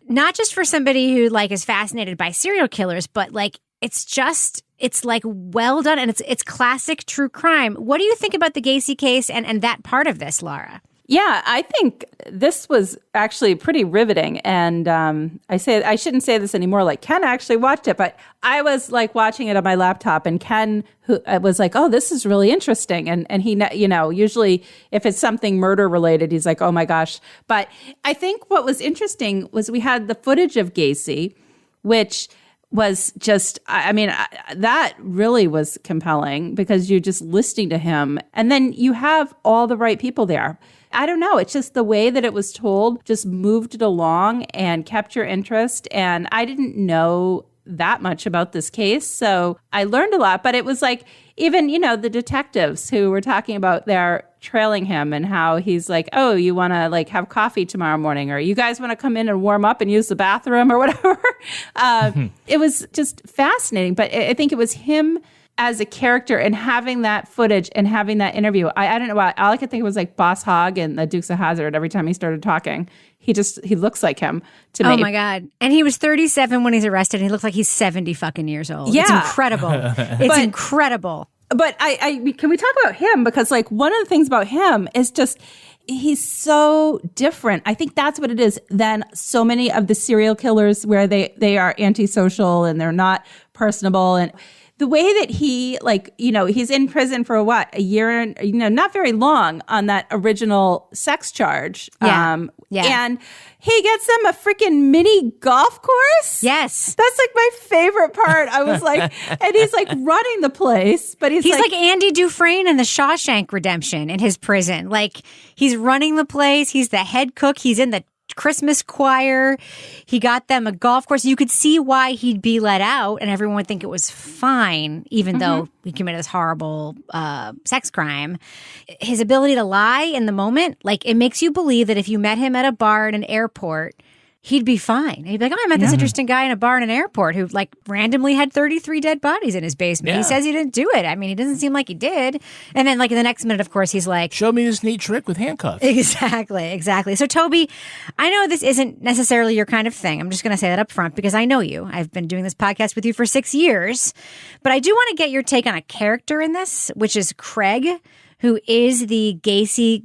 not just for somebody who like is fascinated by serial killers, but like it's like well done and it's classic true crime. What do you think about the Gacy case and that part of this, Laura? Yeah, I think this was actually pretty riveting. And I shouldn't say this anymore. Like Ken actually watched it, but I was like watching it on my laptop, and Ken was like, "Oh, this is really interesting." And he, usually if it's something murder related, he's like, "Oh my gosh." But I think what was interesting was we had the footage of Gacy, which was just, that really was compelling because you're just listening to him, and then you have all the right people there. I don't know. It's just the way that it was told just moved it along and kept your interest. And I didn't know that much about this case, so I learned a lot. But it was like, even, the detectives who were talking about their trailing him and how he's like, "Oh, you want to like have coffee tomorrow morning, or you guys want to come in and warm up and use the bathroom or whatever." It was just fascinating. But I think it was him as a character and having that footage and having that interview. I don't know why. All I could think was like Boss Hogg and the Dukes of Hazzard. Every time he started talking, he looks like him to me. Oh my God. And he was 37 when he's arrested, and he looks like he's 70 fucking years old. Yeah. It's incredible. It's incredible. But I can we talk about him? Because like one of the things about him is just he's so different. I think that's what it is than so many of the serial killers where they are antisocial and they're not personable. And the way that he, he's in prison for a year and, not very long on that original sex charge. Yeah. And he gets them a freaking mini golf course. Yes. That's like my favorite part. I was like, and he's like running the place, but he's like Andy Dufresne in the Shawshank Redemption in his prison. Like, he's running the place. He's the head cook. He's in the Christmas choir. He got them a golf course. You could see why he'd be let out and everyone would think it was fine, even though he committed this horrible sex crime. His ability to lie in the moment, like, it makes you believe that if you met him at a bar at an airport, he'd be fine. He'd be like, "Oh, I met this interesting guy in a bar in an airport who like randomly had 33 dead bodies in his basement. Yeah. He says he didn't do it. I mean, he doesn't seem like he did." And then like in the next minute, of course, he's like, "Show me this neat trick with handcuffs." Exactly. So Toby, I know this isn't necessarily your kind of thing. I'm just going to say that up front because I know you. I've been doing this podcast with you for 6 years. But I do want to get your take on a character in this, which is Craig, who is the Gacy.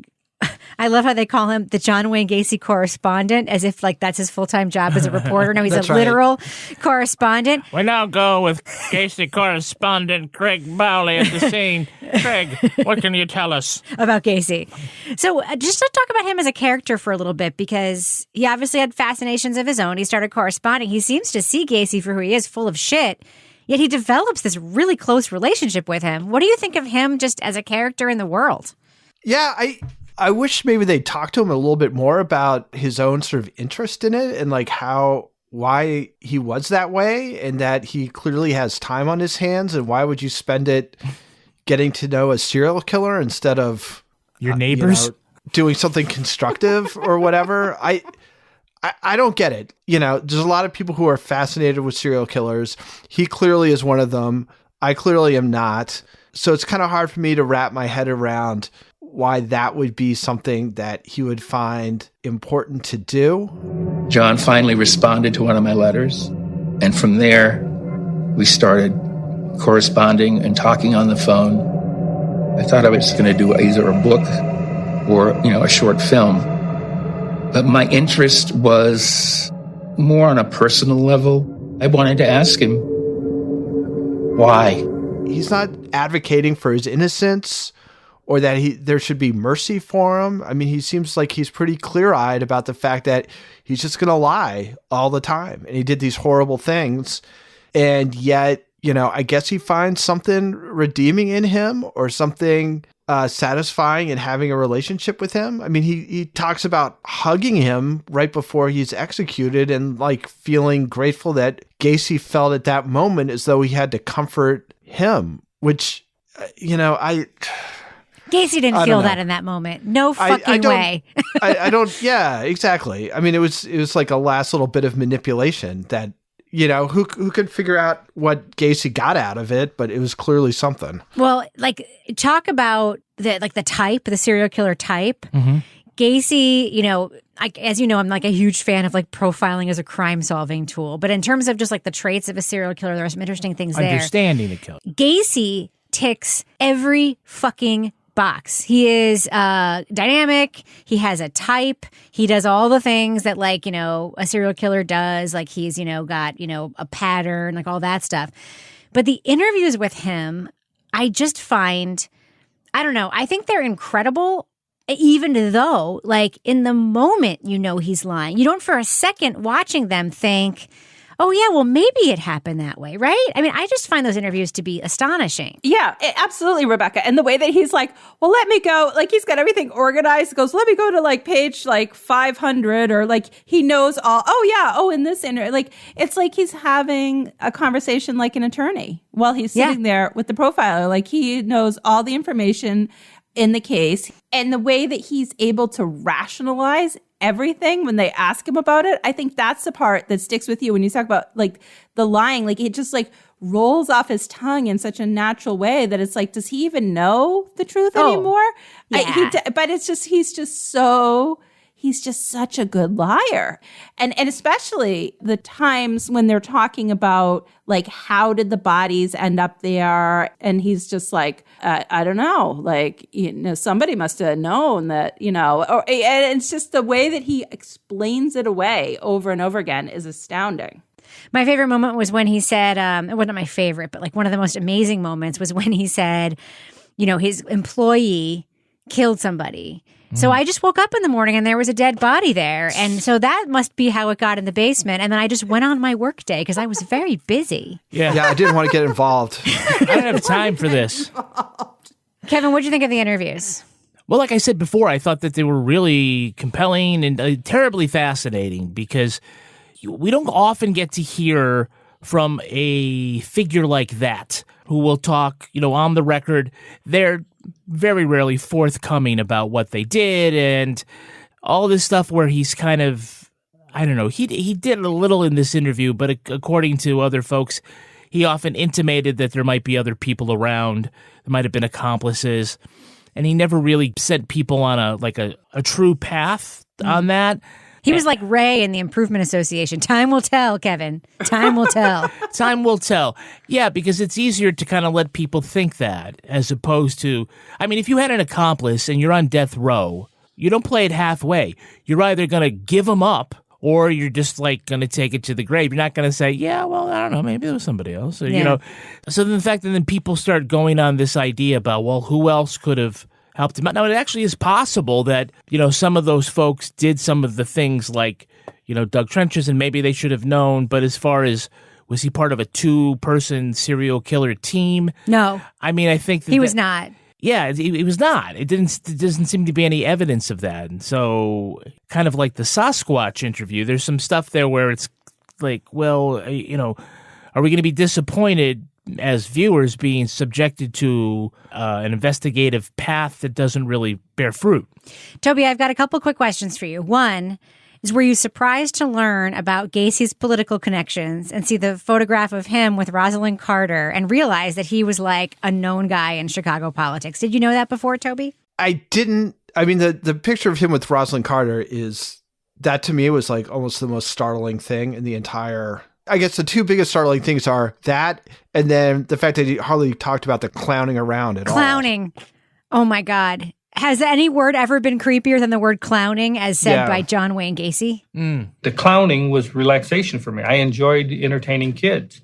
I love how they call him the John Wayne Gacy correspondent, as if like that's his full-time job as a reporter. No, he's a literal correspondent. We now go with Gacy correspondent Craig Bowley at the scene. Craig, what can you tell us about Gacy? So just to talk about him as a character for a little bit, because he obviously had fascinations of his own. He started corresponding. He seems to see Gacy for who he is, full of shit. Yet he develops this really close relationship with him. What do you think of him just as a character in the world? Yeah, I wish maybe they'd talk to him a little bit more about his own sort of interest in it and like why he was that way, and that he clearly has time on his hands, and why would you spend it getting to know a serial killer instead of your neighbors doing something constructive or whatever. I don't get it. There's a lot of people who are fascinated with serial killers. He clearly is one of them. I clearly am not. So it's kind of hard for me to wrap my head around why that would be something that he would find important to do. John finally responded to one of my letters, and from there, we started corresponding and talking on the phone. I thought I was going to do either a book or, a short film. But my interest was more on a personal level. I wanted to ask him why. He's not advocating for his innocence or that there should be mercy for him. I mean, he seems like he's pretty clear-eyed about the fact that he's just going to lie all the time. And he did these horrible things. And yet, I guess he finds something redeeming in him or something satisfying in having a relationship with him. I mean, he talks about hugging him right before he's executed and like feeling grateful that Gacy felt at that moment as though he had to comfort him, which, Gacy didn't feel that in that moment. No fucking way. I don't. Yeah, exactly. I mean, it was like a last little bit of manipulation that, You know, who could figure out what Gacy got out of it, but it was clearly something. Well, like, talk about the serial killer type. Mm-hmm. Gacy, you know, as you know, I'm like a huge fan of like profiling as a crime solving tool. But in terms of just like the traits of a serial killer, there are some interesting things there. Understanding the killer. Gacy ticks every fucking box. He is dynamic. He has a type. He does all the things that, like, you know, a serial killer does. Like, he's, you know, got, you know, a pattern, like all that stuff. But the interviews with him, I just find, I don't know, I think they're incredible, even though, like, in the moment, you know, he's lying. You don't for a second watching them think, oh, yeah, well, maybe it happened that way, right? I mean, I just find those interviews to be astonishing. Yeah, absolutely, Rebecca. And the way that he's like, well, let me go, like, he's got everything organized, goes, let me go to like page like 500, or like he knows all, in this interview. Like, it's like he's having a conversation like an attorney while he's sitting there with the profiler. Like, he knows all the information in the case, and the way that he's able to rationalize everything when they ask him about it, I think that's the part that sticks with you when you talk about like the lying. Like, it just like rolls off his tongue in such a natural way that it's like, does he even know the truth anymore? Yeah. But it's just, he's just such a good liar. And especially the times when they're talking about like, how did the bodies end up there? And he's just like, I don't know, like, you know, somebody must have known that, you know, and it's just the way that he explains it away over and over again is astounding. My favorite moment was when he said, it wasn't my favorite, but like one of the most amazing moments was when he said, you know, his employee killed somebody. So I just woke up in the morning and there was a dead body there. And so that must be how it got in the basement. And then I just went on my work day because I was very busy. Yeah, I didn't want to get involved. I don't have time for this. Kevin, what did you think of the interviews? Well, like I said before, I thought that they were really compelling and terribly fascinating because we don't often get to hear from a figure like that who will talk, you know, on the record. They're very rarely forthcoming about what they did and all this stuff where he's kind of, I don't know, he did a little in this interview, but according to other folks, he often intimated that there might be other people around, there might have been accomplices, and he never really sent people on a true path on that. He was like Ray in the Improvement Association. Time will tell, Kevin. Time will tell. Time will tell. Yeah, because it's easier to kind of let people think that as opposed to, I mean, if you had an accomplice and you're on death row, you don't play it halfway. You're either going to give them up or you're just like going to take it to the grave. You're not going to say, yeah, well, I don't know, maybe there was somebody else. Or, you know, so then the fact that then people start going on this idea about, well, who else could have helped him out. Now, it actually is possible that, you know, some of those folks did some of the things like, you know, dug trenches and maybe they should have known. But as far as, was he part of a 2-person serial killer team? No. I mean, I think he was not. Yeah, it was not. It doesn't seem to be any evidence of that. And so kind of like the Sasquatch interview, there's some stuff there where it's like, well, you know, are we going to be disappointed as viewers being subjected to an investigative path that doesn't really bear fruit? Toby, I've got a couple quick questions for you. One is, were you surprised to learn about Gacy's political connections and see the photograph of him with Rosalind Carter and realize that he was like a known guy in Chicago politics? Did you know that before, Toby? I didn't. I mean, the picture of him with Rosalind Carter that to me was like almost the most startling thing in the entire. I guess the two biggest startling things are that, and then the fact that he hardly talked about the clowning around at all. Clowning. Oh my God. Has any word ever been creepier than the word clowning as said by John Wayne Gacy? The clowning was relaxation for me. I enjoyed entertaining kids.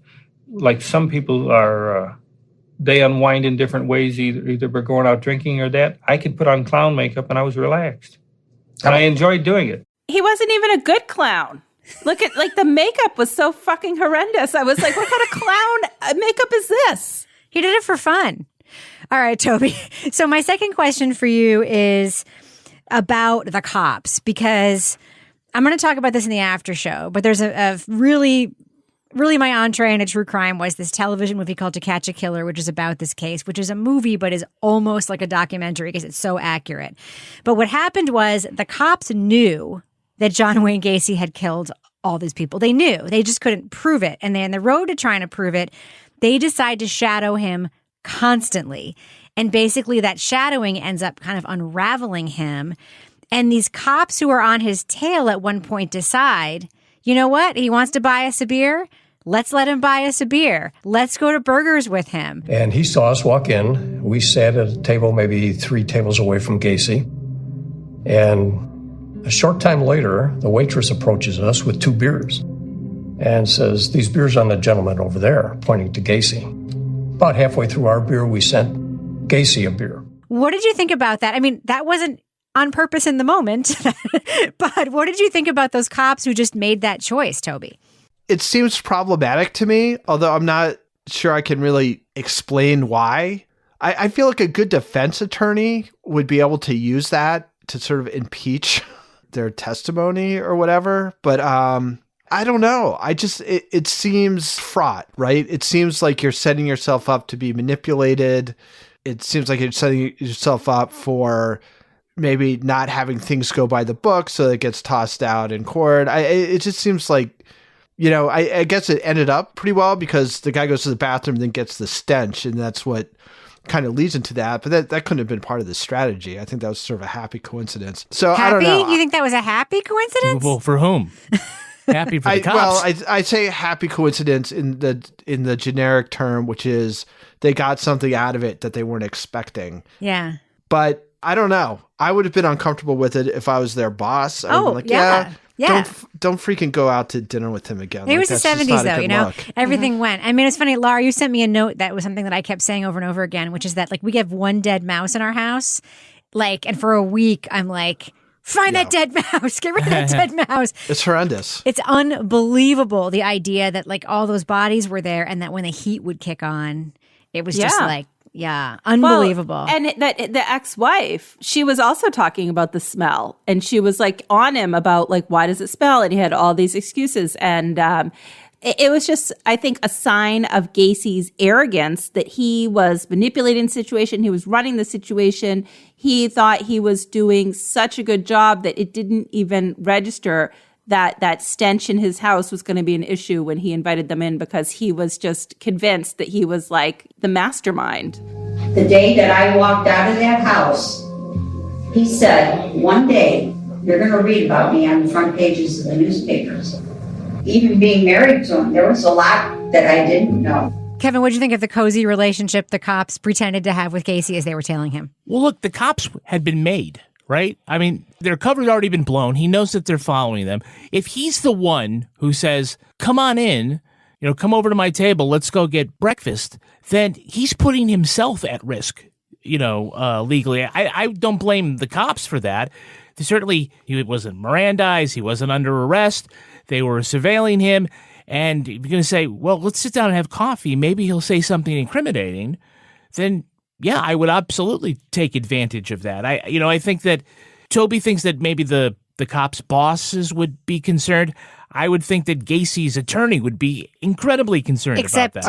Like some people are, they unwind in different ways, either by going out drinking or that. I could put on clown makeup and I was relaxed. And I enjoyed doing it. He wasn't even a good clown. Look at, like, the makeup was so fucking horrendous. I was like, what kind of clown makeup is this? He did it for fun. All right, Toby. So my second question for you is about the cops, because I'm going to talk about this in the after show, but there's a really my entree into true crime was this television movie called To Catch a Killer, which is about this case, which is a movie, but is almost like a documentary because it's so accurate. But what happened was the cops knew that John Wayne Gacy had killed all these people. They knew. They just couldn't prove it. And then the road to trying to prove it, they decide to shadow him constantly. And basically that shadowing ends up kind of unraveling him. And these cops who are on his tail at one point decide, you know what? He wants to buy us a beer. Let's let him buy us a beer. Let's go to Burgers with him. And he saw us walk in. We sat at a table maybe 3 tables away from Gacy. And a short time later, the waitress approaches us with 2 beers and says, these beers on the gentleman over there, pointing to Gacy. About halfway through our beer, we sent Gacy a beer. What did you think about that? I mean, that wasn't on purpose in the moment, but what did you think about those cops who just made that choice, Toby? It seems problematic to me, although I'm not sure I can really explain why. I feel like a good defense attorney would be able to use that to sort of impeach their testimony or whatever. But I don't know. It seems fraught, right? It seems like you're setting yourself up to be manipulated. It seems like you're setting yourself up for maybe not having things go by the book, so it gets tossed out in court. It just seems like, you know, I guess it ended up pretty well because the guy goes to the bathroom and then gets the stench, and that's what kind of leads into that. But that couldn't have been part of the strategy. I think that was sort of a happy coincidence. So happy? I don't know. You think that was a happy coincidence? Well, for whom? Happy for the cops. Well, I say happy coincidence in the generic term, which is they got something out of it that they weren't expecting. Yeah. But I don't know. I would have been uncomfortable with it if I was their boss. I would be like, yeah. Don't freaking go out to dinner with him again. It was the 70s, though, you know? Look. Everything went. I mean, it's funny, Laura, you sent me a note that was something that I kept saying over and over again, which is that, like, we have one dead mouse in our house. Like, and for a week, I'm like, find that dead mouse. Get rid of that dead mouse. It's horrendous. It's unbelievable, the idea that, like, all those bodies were there and that when the heat would kick on, it was just like, unbelievable. Well, and the ex-wife, she was also talking about the smell, and she was like on him about like, why does it smell? And he had all these excuses, and it was just, I think, a sign of Gacy's arrogance that he was manipulating the situation. He was running the situation. He thought he was doing such a good job that it didn't even register that stench in his house was going to be an issue when he invited them in, because he was just convinced that he was like the mastermind. The day that I walked out of that house, he said, one day you're going to read about me on the front pages of the newspapers. Even being married to him, there was a lot that I didn't know. Kevin, what did you think of the cozy relationship the cops pretended to have with Gacy as they were tailing him? Well, look, the cops had been made. Right? I mean, their cover had already been blown. He knows that they're following them. If he's the one who says, come on in, you know, come over to my table, let's go get breakfast, then he's putting himself at risk, you know, legally. I don't blame the cops for that. Certainly, he wasn't Mirandized. He wasn't under arrest. They were surveilling him. And if you're going to say, well, let's sit down and have coffee, maybe he'll say something incriminating, then yeah, I would absolutely take advantage of that. I think that Toby thinks that maybe the cops' bosses would be concerned. I would think that Gacy's attorney would be incredibly concerned about that.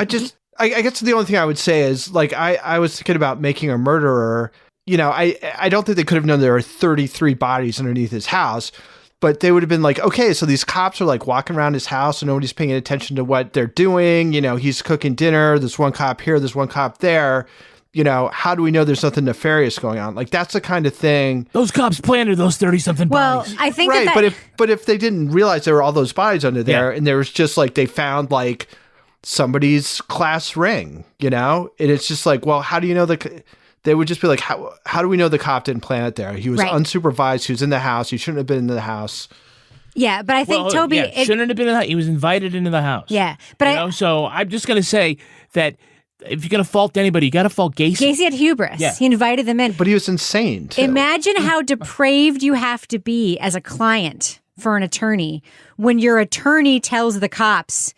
I guess the only thing I would say is, like, I was thinking about making a murderer. You know, I don't think they could have known there were 33 bodies underneath his house, but they would have been like, okay, so these cops are like walking around his house and nobody's paying attention to what they're doing. You know, he's cooking dinner. There's one cop here. There's one cop there. You know, how do we know there's nothing nefarious going on? Like, that's the kind of thing. Those cops planted those 30-something bodies. Well, I think right, but if they didn't realize there were all those bodies under there, and there was just like they found like somebody's class ring, you know, and it's just like, well, how do you know they would just be like, how do we know the cop didn't plant it there? He was unsupervised. He was in the house. He shouldn't have been in the house. Yeah, but I think Toby shouldn't have been in the house. He was invited into the house. Yeah, but so I'm just going to say that. If you're going to fault anybody, you got to fault Gacy. Gacy had hubris. Yeah. He invited them in. But he was insane, too. Imagine how depraved you have to be as a client for an attorney when your attorney tells the cops,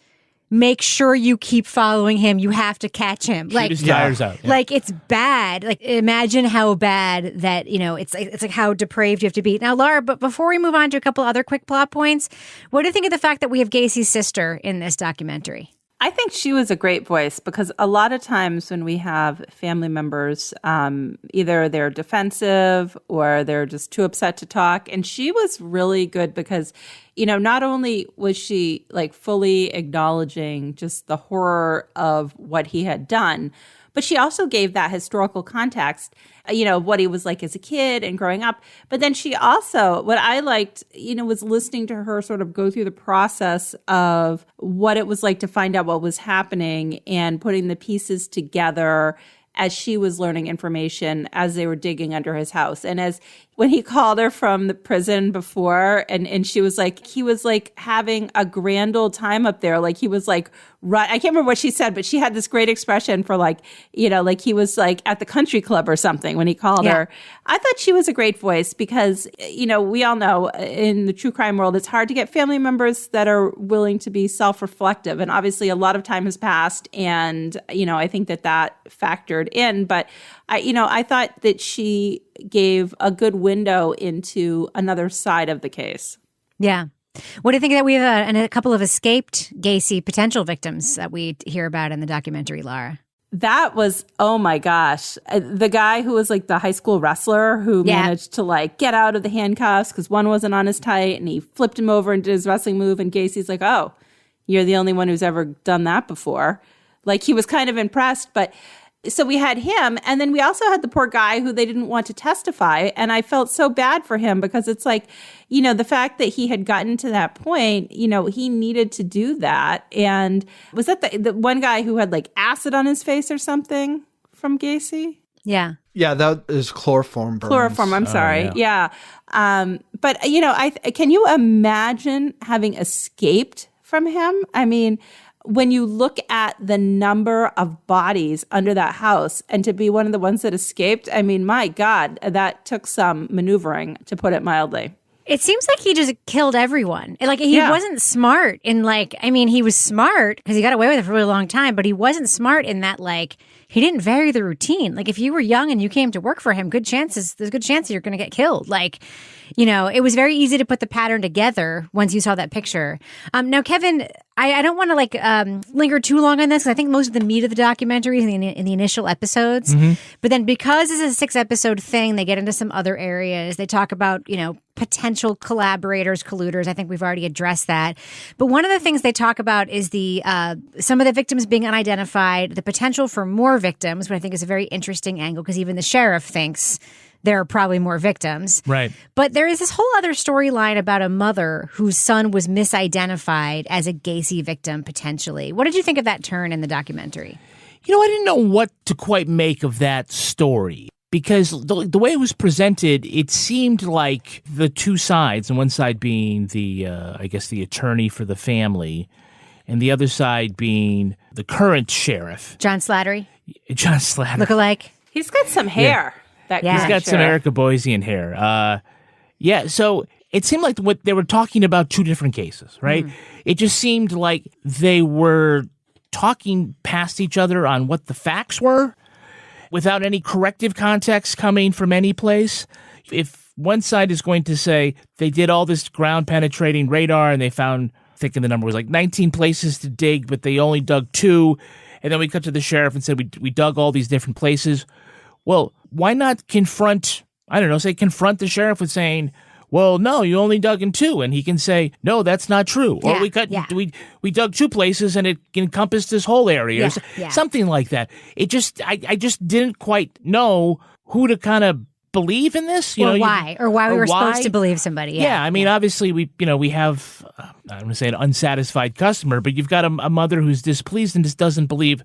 make sure you keep following him. You have to catch him. Shoot his tires out. Yeah. Like, it's bad. Like, imagine how bad that, you know, it's like how depraved you have to be. Now, Laura, but before we move on to a couple other quick plot points, what do you think of the fact that we have Gacy's sister in this documentary? I think she was a great voice because a lot of times when we have family members, either they're defensive or they're just too upset to talk. And she was really good because, not only was she like fully acknowledging just the horror of what he had done, but she also gave that historical context, what he was like as a kid and growing up. But then she also, what I liked, was listening to her sort of go through the process of what it was like to find out what was happening and putting the pieces together as she was learning information as they were digging under his house. And as when he called her from the prison before and she was like, he was like having a grand old time up there. Like he was like, right. I can't remember what she said, but she had this great expression for like, like he was like at the country club or something when he called her. I thought she was a great voice because, we all know in the true crime world, it's hard to get family members that are willing to be self-reflective. And obviously a lot of time has passed. And, I think that factored in. But I thought that she gave a good window into another side of the case. Yeah. What do you think that we have a couple of escaped Gacy potential victims that we hear about in the documentary, Laura? That was, oh my gosh. The guy who was like the high school wrestler who managed to like get out of the handcuffs because one wasn't on his tight and he flipped him over and did his wrestling move. And Gacy's like, oh, you're the only one who's ever done that before. Like he was kind of impressed, but so we had him, and then we also had the poor guy who they didn't want to testify, and I felt so bad for him because it's like, the fact that he had gotten to that point, he needed to do that. And was that the one guy who had like acid on his face or something from Gacy? Yeah. Yeah, that is chloroform burns. Chloroform, I'm sorry. Yeah. But, can you imagine having escaped from him? I mean, when you look at the number of bodies under that house and to be one of the ones that escaped, I mean, my God, that took some maneuvering, to put it mildly. It seems like he just killed everyone. Like he wasn't smart in he was smart because he got away with it for a really long time, but he wasn't smart in that he didn't vary the routine. Like if you were young and you came to work for him, there's a good chance you're going to get killed. It was very easy to put the pattern together once you saw that picture. Now, Kevin, I don't want to linger too long on this because I think most of the meat of the documentary is in the initial episodes. Mm-hmm. But then because this is a 6-episode thing, they get into some other areas. They talk about, potential collaborators, colluders. I think we've already addressed that. But one of the things they talk about is some of the victims being unidentified, the potential for more victims, which I think is a very interesting angle because even the sheriff thinks there are probably more victims. Right. But there is this whole other storyline about a mother whose son was misidentified as a Gacy victim, potentially. What did you think of that turn in the documentary? I didn't know what to quite make of that story because the way it was presented, it seemed like the two sides, and one side being the attorney for the family, and the other side being the current sheriff. John Slattery? John Slattery. Look-alike? He's got some hair. Yeah. He's got some Erica Boysian hair. So it seemed like what they were talking about two different cases, right? It just seemed like they were talking past each other on what the facts were without any corrective context coming from any place. If one side is going to say they did all this ground penetrating radar and they found, I think the number was like 19 places to dig, but they only dug 2. And then we cut to the sheriff and said we dug all these different places. Well, why not confront the sheriff with saying, well, no, you only dug in 2. And he can say, no, that's not true. Or we dug 2 places and it encompassed this whole area. Something like that. I just didn't quite know who to kind of believe in this. Why we were supposed to believe somebody. Yeah. Obviously we have, I'm going to say an unsatisfied customer, but you've got a mother who's displeased and just doesn't believe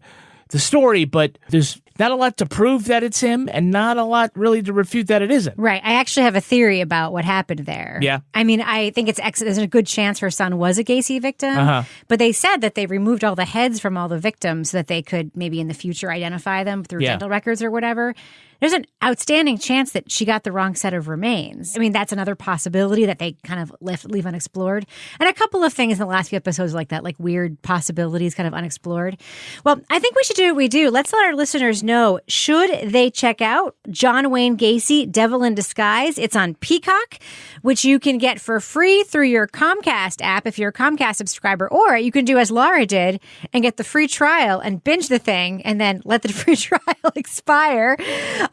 the story, but there's not a lot to prove that it's him and not a lot really to refute that it isn't. Right. I actually have a theory about what happened there. Yeah. I think there's a good chance her son was a Gacy victim, but they said that they removed all the heads from all the victims so that they could maybe in the future identify them through dental records or whatever. there's an outstanding chance that she got the wrong set of remains. I mean, that's another possibility that they kind of leave unexplored. And a couple of things in the last few episodes like that, like weird possibilities kind of unexplored. Well, I think we should do what we do. Let's let our listeners know, should they check out John Wayne Gacy, Devil in Disguise? It's on Peacock, which you can get for free through your Comcast app if you're a Comcast subscriber, or you can do as Laura did and get the free trial and binge the thing and then let the free trial expire.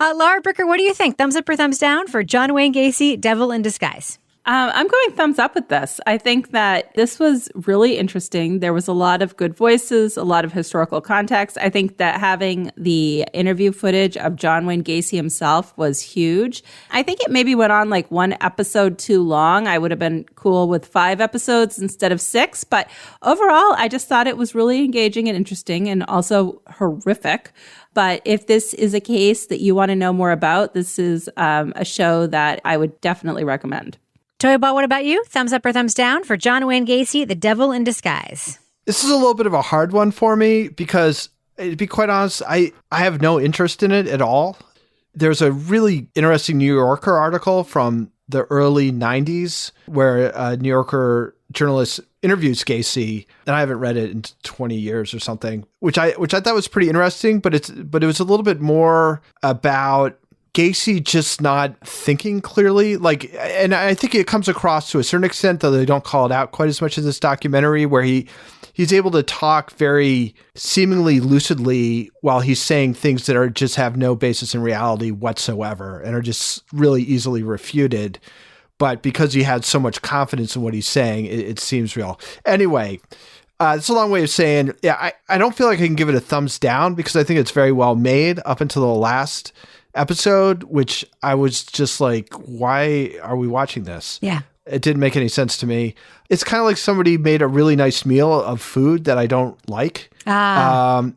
Laura Bricker, what do you think? Thumbs up or thumbs down for John Wayne Gacy, Devil in Disguise? I'm going thumbs up with this. I think that this was really interesting. There was a lot of good voices, a lot of historical context. I think that having the interview footage of John Wayne Gacy himself was huge. I think it maybe went on like one episode too long. I would have been cool with 5 episodes instead of 6. But overall, I just thought it was really engaging and interesting and also horrific. But if this is a case that you want to know more about, this is a show that I would definitely recommend. Toyobot, what about you? Thumbs up or thumbs down for John Wayne Gacy, The Devil in Disguise? This is a little bit of a hard one for me because, to be quite honest, I have no interest in it at all. There's a really interesting New Yorker article from the early 90s where a New Yorker journalist interviews Gacy, and I haven't read it in 20 years or something, which I thought was pretty interesting, but it was a little bit more about Gacy just not thinking clearly. And I think it comes across to a certain extent, though they don't call it out quite as much as this documentary, where he's able to talk very seemingly lucidly while he's saying things that are just have no basis in reality whatsoever and are just really easily refuted. But because he had so much confidence in what he's saying, it seems real. Anyway, it's a long way of saying, yeah, I don't feel like I can give it a thumbs down because I think it's very well made up until the last episode, which I was just like, why are we watching this? Yeah. It didn't make any sense to me. It's kind of like somebody made a really nice meal of food that I don't like.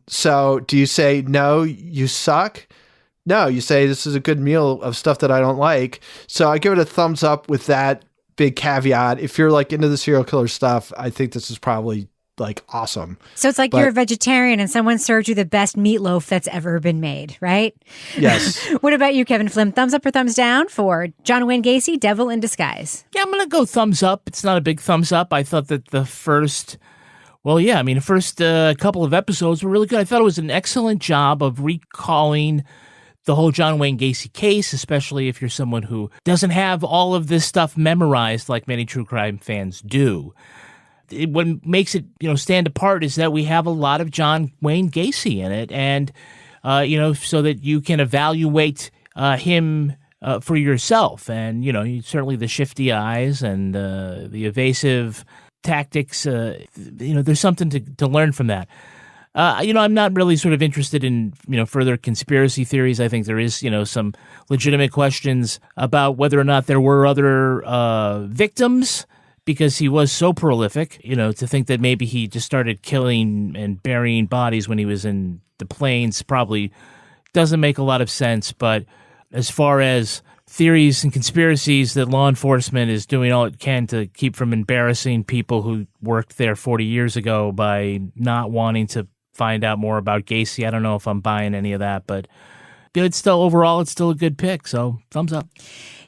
So do you say, no, you suck? No, you say, this is a good meal of stuff that I don't like. So I give it a thumbs up with that big caveat. If you're like into the serial killer stuff, I think this is probably like awesome. So it's like you're a vegetarian and someone served you the best meatloaf that's ever been made, right? Yes. What about you, Kevin Flynn? Thumbs up or thumbs down for John Wayne Gacy, Devil in Disguise? Yeah, I'm going to go thumbs up. It's not a big thumbs up. I thought that the first couple of episodes were really good. I thought it was an excellent job of recalling the whole John Wayne Gacy case, especially if you're someone who doesn't have all of this stuff memorized like many true crime fans do. What makes it, stand apart is that we have a lot of John Wayne Gacy in it, and so that you can evaluate him for yourself. And certainly the shifty eyes and the evasive tactics. There's something to learn from that. I'm not really sort of interested in further conspiracy theories. I think there is some legitimate questions about whether or not there were other victims. Because he was so prolific, to think that maybe he just started killing and burying bodies when he was in the plains probably doesn't make a lot of sense. But as far as theories and conspiracies that law enforcement is doing all it can to keep from embarrassing people who worked there 40 years ago by not wanting to find out more about Gacy, I don't know if I'm buying any of that. But it's still a good pick. So thumbs up.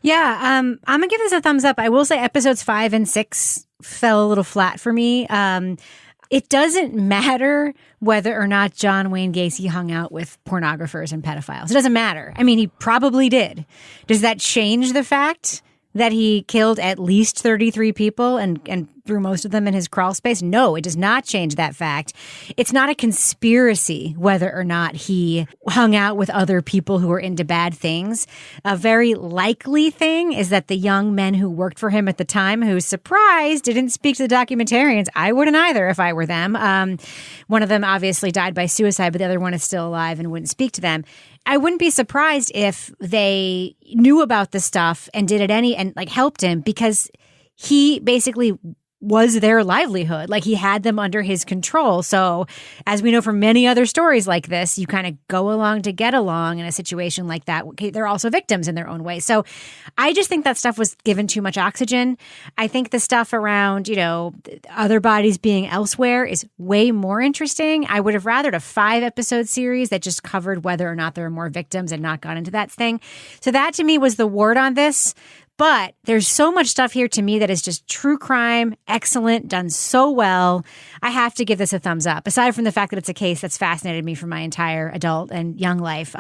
Yeah, I'm going to give this a thumbs up. I will say episodes 5 and 6 fell a little flat for me. It doesn't matter whether or not John Wayne Gacy hung out with pornographers and pedophiles. It doesn't matter. I mean, he probably did. Does that change the fact that he killed at least 33 people and threw most of them in his crawl space? No, it does not change that fact. It's not a conspiracy whether or not he hung out with other people who were into bad things. A very likely thing is that the young men who worked for him at the time, who, surprised, didn't speak to the documentarians. I wouldn't either if I were them. One of them obviously died by suicide, but the other one is still alive and wouldn't speak to them. I wouldn't be surprised if they knew about this stuff and did it and helped him, because he basically was their livelihood. Like he had them under his control. So as we know from many other stories like this, you kind of go along to get along in a situation like that. They're also victims in their own way. So I just think that stuff was given too much oxygen. I think the stuff around, other bodies being elsewhere is way more interesting. I would have rathered a 5-episode series that just covered whether or not there were more victims and not got into that thing. So that to me was the word on this. But there's so much stuff here to me that is just true crime, excellent, done so well. I have to give this a thumbs up. Aside from the fact that it's a case that's fascinated me for my entire adult and young life.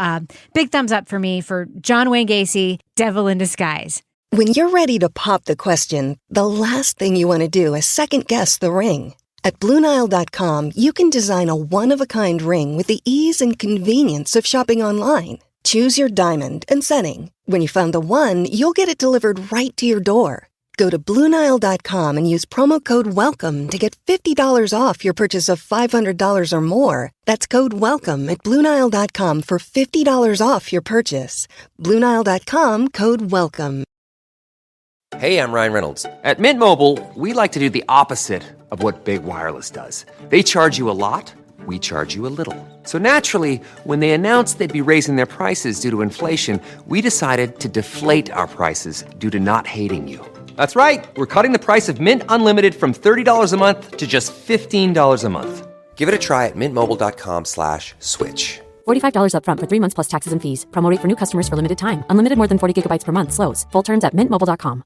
Big thumbs up for me for John Wayne Gacy, Devil in Disguise. When you're ready to pop the question, the last thing you want to do is second-guess the ring. At BlueNile.com, you can design a one-of-a-kind ring with the ease and convenience of shopping online. Choose your diamond and setting. When you find the one, you'll get it delivered right to your door. Go to BlueNile.com and use promo code WELCOME to get $50 off your purchase of $500 or more. That's code WELCOME at BlueNile.com for $50 off your purchase. BlueNile.com, code WELCOME. Hey, I'm Ryan Reynolds. At Mint Mobile, we like to do the opposite of what Big Wireless does. They charge you a lot. We charge you a little. So naturally, when they announced they'd be raising their prices due to inflation, we decided to deflate our prices due to not hating you. That's right. We're cutting the price of Mint Unlimited from $30 a month to just $15 a month. Give it a try at mintmobile.com/switch. $45 up front for 3 months plus taxes and fees. Promo rate for new customers for limited time. Unlimited more than 40 gigabytes per month. Slows full terms at mintmobile.com.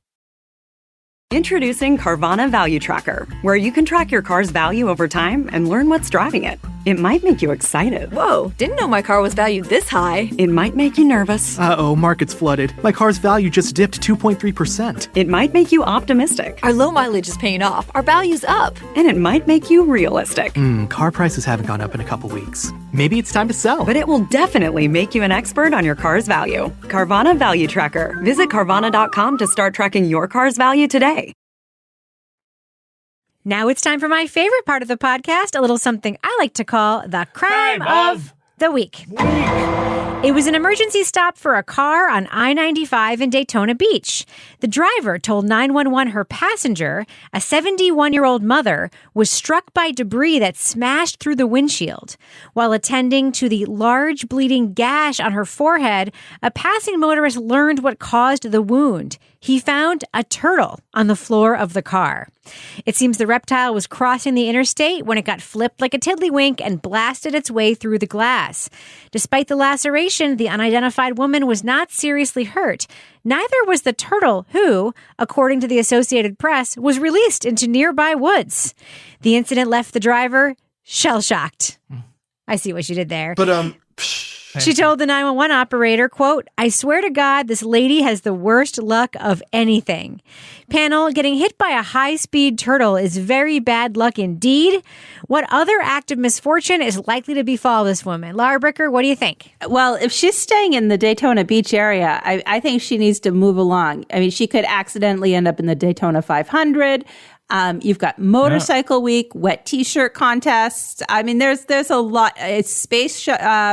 Introducing Carvana Value Tracker, where you can track your car's value over time and learn what's driving it. It might make you excited. Whoa, didn't know my car was valued this high. It might make you nervous. Uh-oh, market's flooded. My car's value just dipped 2.3%. It might make you optimistic. Our low mileage is paying off. Our value's up. And it might make you realistic. Car prices haven't gone up in a couple weeks. Maybe it's time to sell. But it will definitely make you an expert on your car's value. Carvana Value Tracker. Visit Carvana.com to start tracking your car's value today. Now it's time for my favorite part of the podcast, a little something I like to call the crime of the week. It was an emergency stop for a car on I-95 in Daytona Beach. The driver told 911 her passenger, a 71-year-old mother, was struck by debris that smashed through the windshield. While attending to the large bleeding gash on her forehead, a passing motorist learned what caused the wound. He found a turtle on the floor of the car. It seems the reptile was crossing the interstate when it got flipped like a tiddlywink and blasted its way through the glass. Despite the laceration, the unidentified woman was not seriously hurt. Neither was the turtle, who, according to the Associated Press, was released into nearby woods. The incident left the driver shell-shocked. I see what you did there. But, She told the 911 operator, quote, "I swear to God, this lady has the worst luck of anything." Panel, getting hit by a high-speed turtle is very bad luck indeed. What other act of misfortune is likely to befall this woman? Laura Bricker, what do you think? Well, if she's staying in the Daytona Beach area, I think she needs to move along. I mean, she could accidentally end up in the Daytona 500. You've got Motorcycle Week, wet T-shirt contests. I mean, there's a lot. It's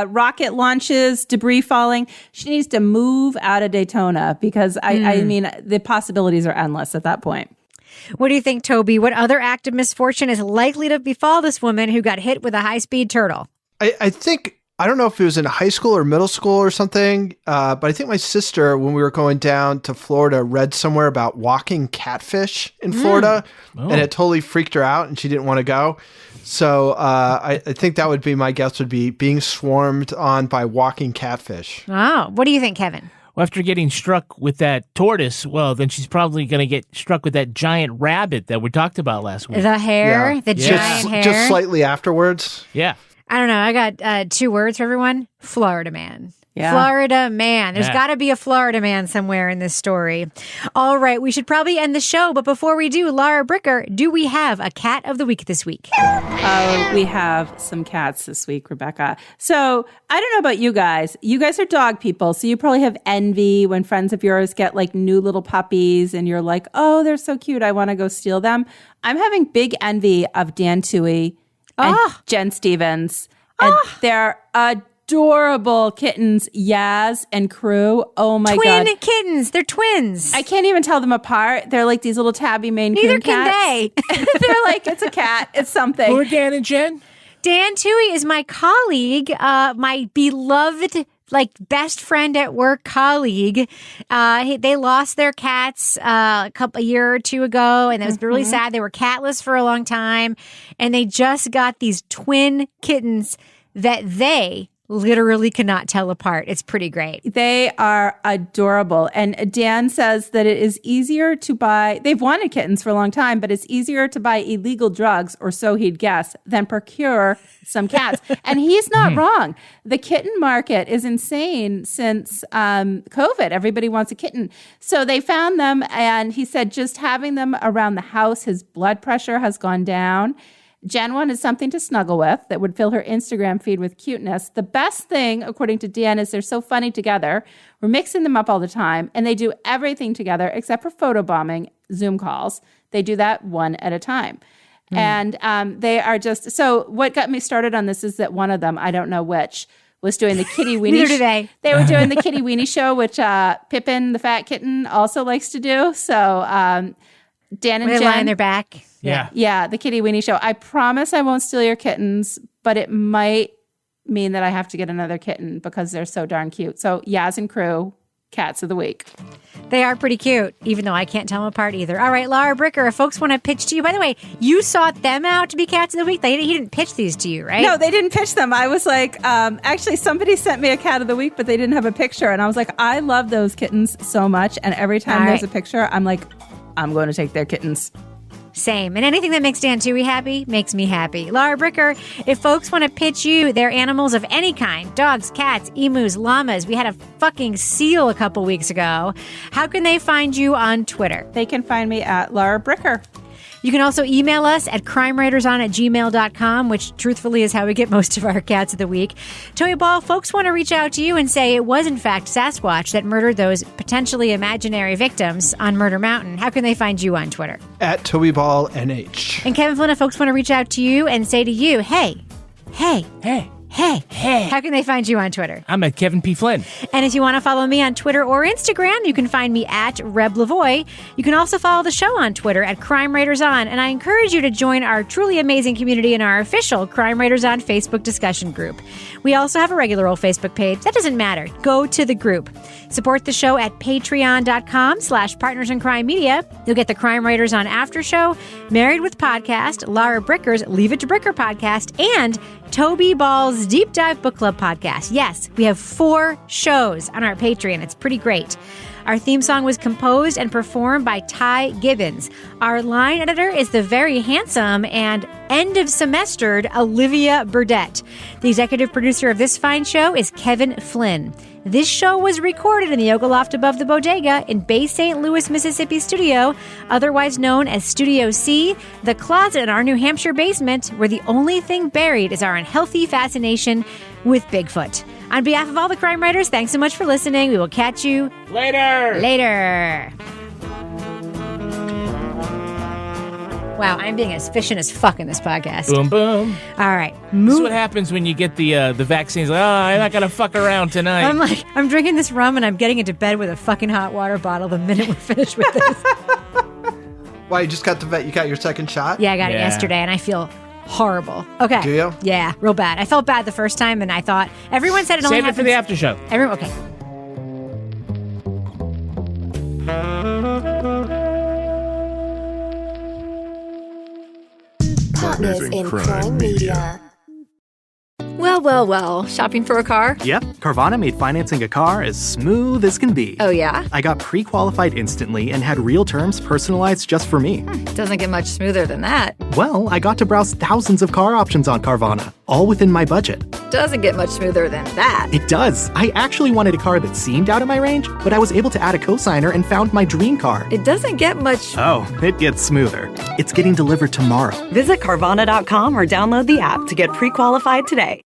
rocket launches, debris falling. She needs to move out of Daytona because I mean, the possibilities are endless at that point. What do you think, Toby? What other act of misfortune is likely to befall this woman who got hit with a high-speed turtle? I think, I don't know if it was in high school or middle school or something, but I think my sister, when we were going down to Florida, read somewhere about walking catfish in Florida, and it totally freaked her out, and she didn't want to go. So I think that would be my guess, would be being swarmed on by walking catfish. Oh, what do you think, Kevin? Well, after getting struck with that tortoise, well, then she's probably going to get struck with that giant rabbit that we talked about last week. The hare, the giant hare. Just slightly afterwards. Yeah. I don't know. I got 2 words for everyone. Florida man. Yeah. Florida man. There's got to be a Florida man somewhere in this story. All right. We should probably end the show. But before we do, Laura Bricker, do we have a cat of the week this week? We have some cats this week, Rebecca. So I don't know about you guys. You guys are dog people. So you probably have envy when friends of yours get like new little puppies and you're like, oh, they're so cute. I want to go steal them. I'm having big envy of Dan Toohey and Jen Stevens. And they're adorable kittens, Yaz and Crew. Oh my God. Twin kittens. They're twins. I can't even tell them apart. They're like these little tabby Maine Coon Neither cats. can they. They're like, it's a cat. It's something. Who are Dan and Jen? Dan Toohey is my colleague, my beloved, best friend at work colleague. They lost their cats a year or two ago, and it was really sad. They were catless for a long time, and they just got these twin kittens that they literally cannot tell apart. It's pretty great. They are adorable. And Dan says that it is easier to buy, they've wanted kittens for a long time, but it's easier to buy illegal drugs, or so he'd guess, than procure some cats. And he's not wrong. The kitten market is insane since COVID. Everybody wants a kitten. So they found them, and he said just having them around the house, his blood pressure has gone down. Jen wanted something to snuggle with that would fill her Instagram feed with cuteness. The best thing, according to Dan, is they're so funny together. We're mixing them up all the time, and they do everything together except for photobombing Zoom calls. They do that one at a time. And they are just, so what got me started on this is that one of them, I don't know which, was doing the Kitty Weenie. Neither do they. They were doing the Kitty Weenie show, which Pippin, the fat kitten, also likes to do. So Dan and They Jen lie on their back. Yeah, the Kitty Weenie show. I promise I won't steal your kittens, but it might mean that I have to get another kitten because they're so darn cute. So Yaz and Crew, cats of the week. They are pretty cute, even though I can't tell them apart either. All right, Laura Bricker, if folks want to pitch to you, by the way, you sought them out to be cats of the week. He didn't pitch these to you, right? No, they didn't pitch them. I was like, actually, somebody sent me a cat of the week, but they didn't have a picture. And I was like, I love those kittens so much. And every time there's a picture, I'm like, I'm going to take their kittens. Same. And anything that makes Dan Toohey happy makes me happy. Laura Bricker, if folks want to pitch you their animals of any kind, dogs, cats, emus, llamas, we had a fucking seal a couple weeks ago, how can they find you on Twitter? They can find me at Laura Bricker. You can also email us at crimewriterson@gmail.com, which truthfully is how we get most of our cats of the week. Toby Ball, folks want to reach out to you and say it was in fact Sasquatch that murdered those potentially imaginary victims on Murder Mountain. How can they find you on Twitter? At TobyBallNH. And Kevin Flynn, if folks want to reach out to you and say to you, hey, how can they find you on Twitter? I'm at Kevin P. Flynn. And if you want to follow me on Twitter or Instagram, you can find me at Reb Lavoie. You can also follow the show on Twitter at Crime Writers On. And I encourage you to join our truly amazing community in our official Crime Writers On Facebook discussion group. We also have a regular old Facebook page. That doesn't matter. Go to the group. Support the show at patreon.com/Partners in Crime Media. You'll get the Crime Writers On After Show, Married with Podcast, Laura Bricker's Leave It to Bricker podcast, and Toby Ball's Deep Dive Book Club podcast. Yes, we have 4 shows on our Patreon. It's pretty great. Our theme song was composed and performed by Ty Gibbons. Our line editor is the very handsome and end-of-semestered Olivia Burdett. The executive producer of this fine show is Kevin Flynn. This show was recorded in the Yoga Loft above the Bodega in Bay St. Louis, Mississippi studio, otherwise known as Studio C, the closet in our New Hampshire basement, where the only thing buried is our unhealthy fascination with Bigfoot. On behalf of all the crime writers, thanks so much for listening. We will catch you later. Wow, I'm being as efficient as fuck in this podcast. Boom, boom. All right. This is what happens when you get the vaccines. Like, I'm not going to fuck around tonight. I'm drinking this rum and I'm getting into bed with a fucking hot water bottle the minute we're finished with this. Why, you just got you got your second shot? Yeah, I got it yesterday and I feel horrible. Okay. Do you? Yeah, real bad. I felt bad the first time and I thought, everyone said it only happens. Save it for the after show. Okay. Partners in Crime Media. Well, shopping for a car? Yep, Carvana made financing a car as smooth as can be. Oh, yeah? I got pre-qualified instantly and had real terms personalized just for me. Doesn't get much smoother than that. Well, I got to browse thousands of car options on Carvana, all within my budget. Doesn't get much smoother than that. It does. I actually wanted a car that seemed out of my range, but I was able to add a cosigner and found my dream car. It doesn't get much... Oh, it gets smoother. It's getting delivered tomorrow. Visit Carvana.com or download the app to get pre-qualified today.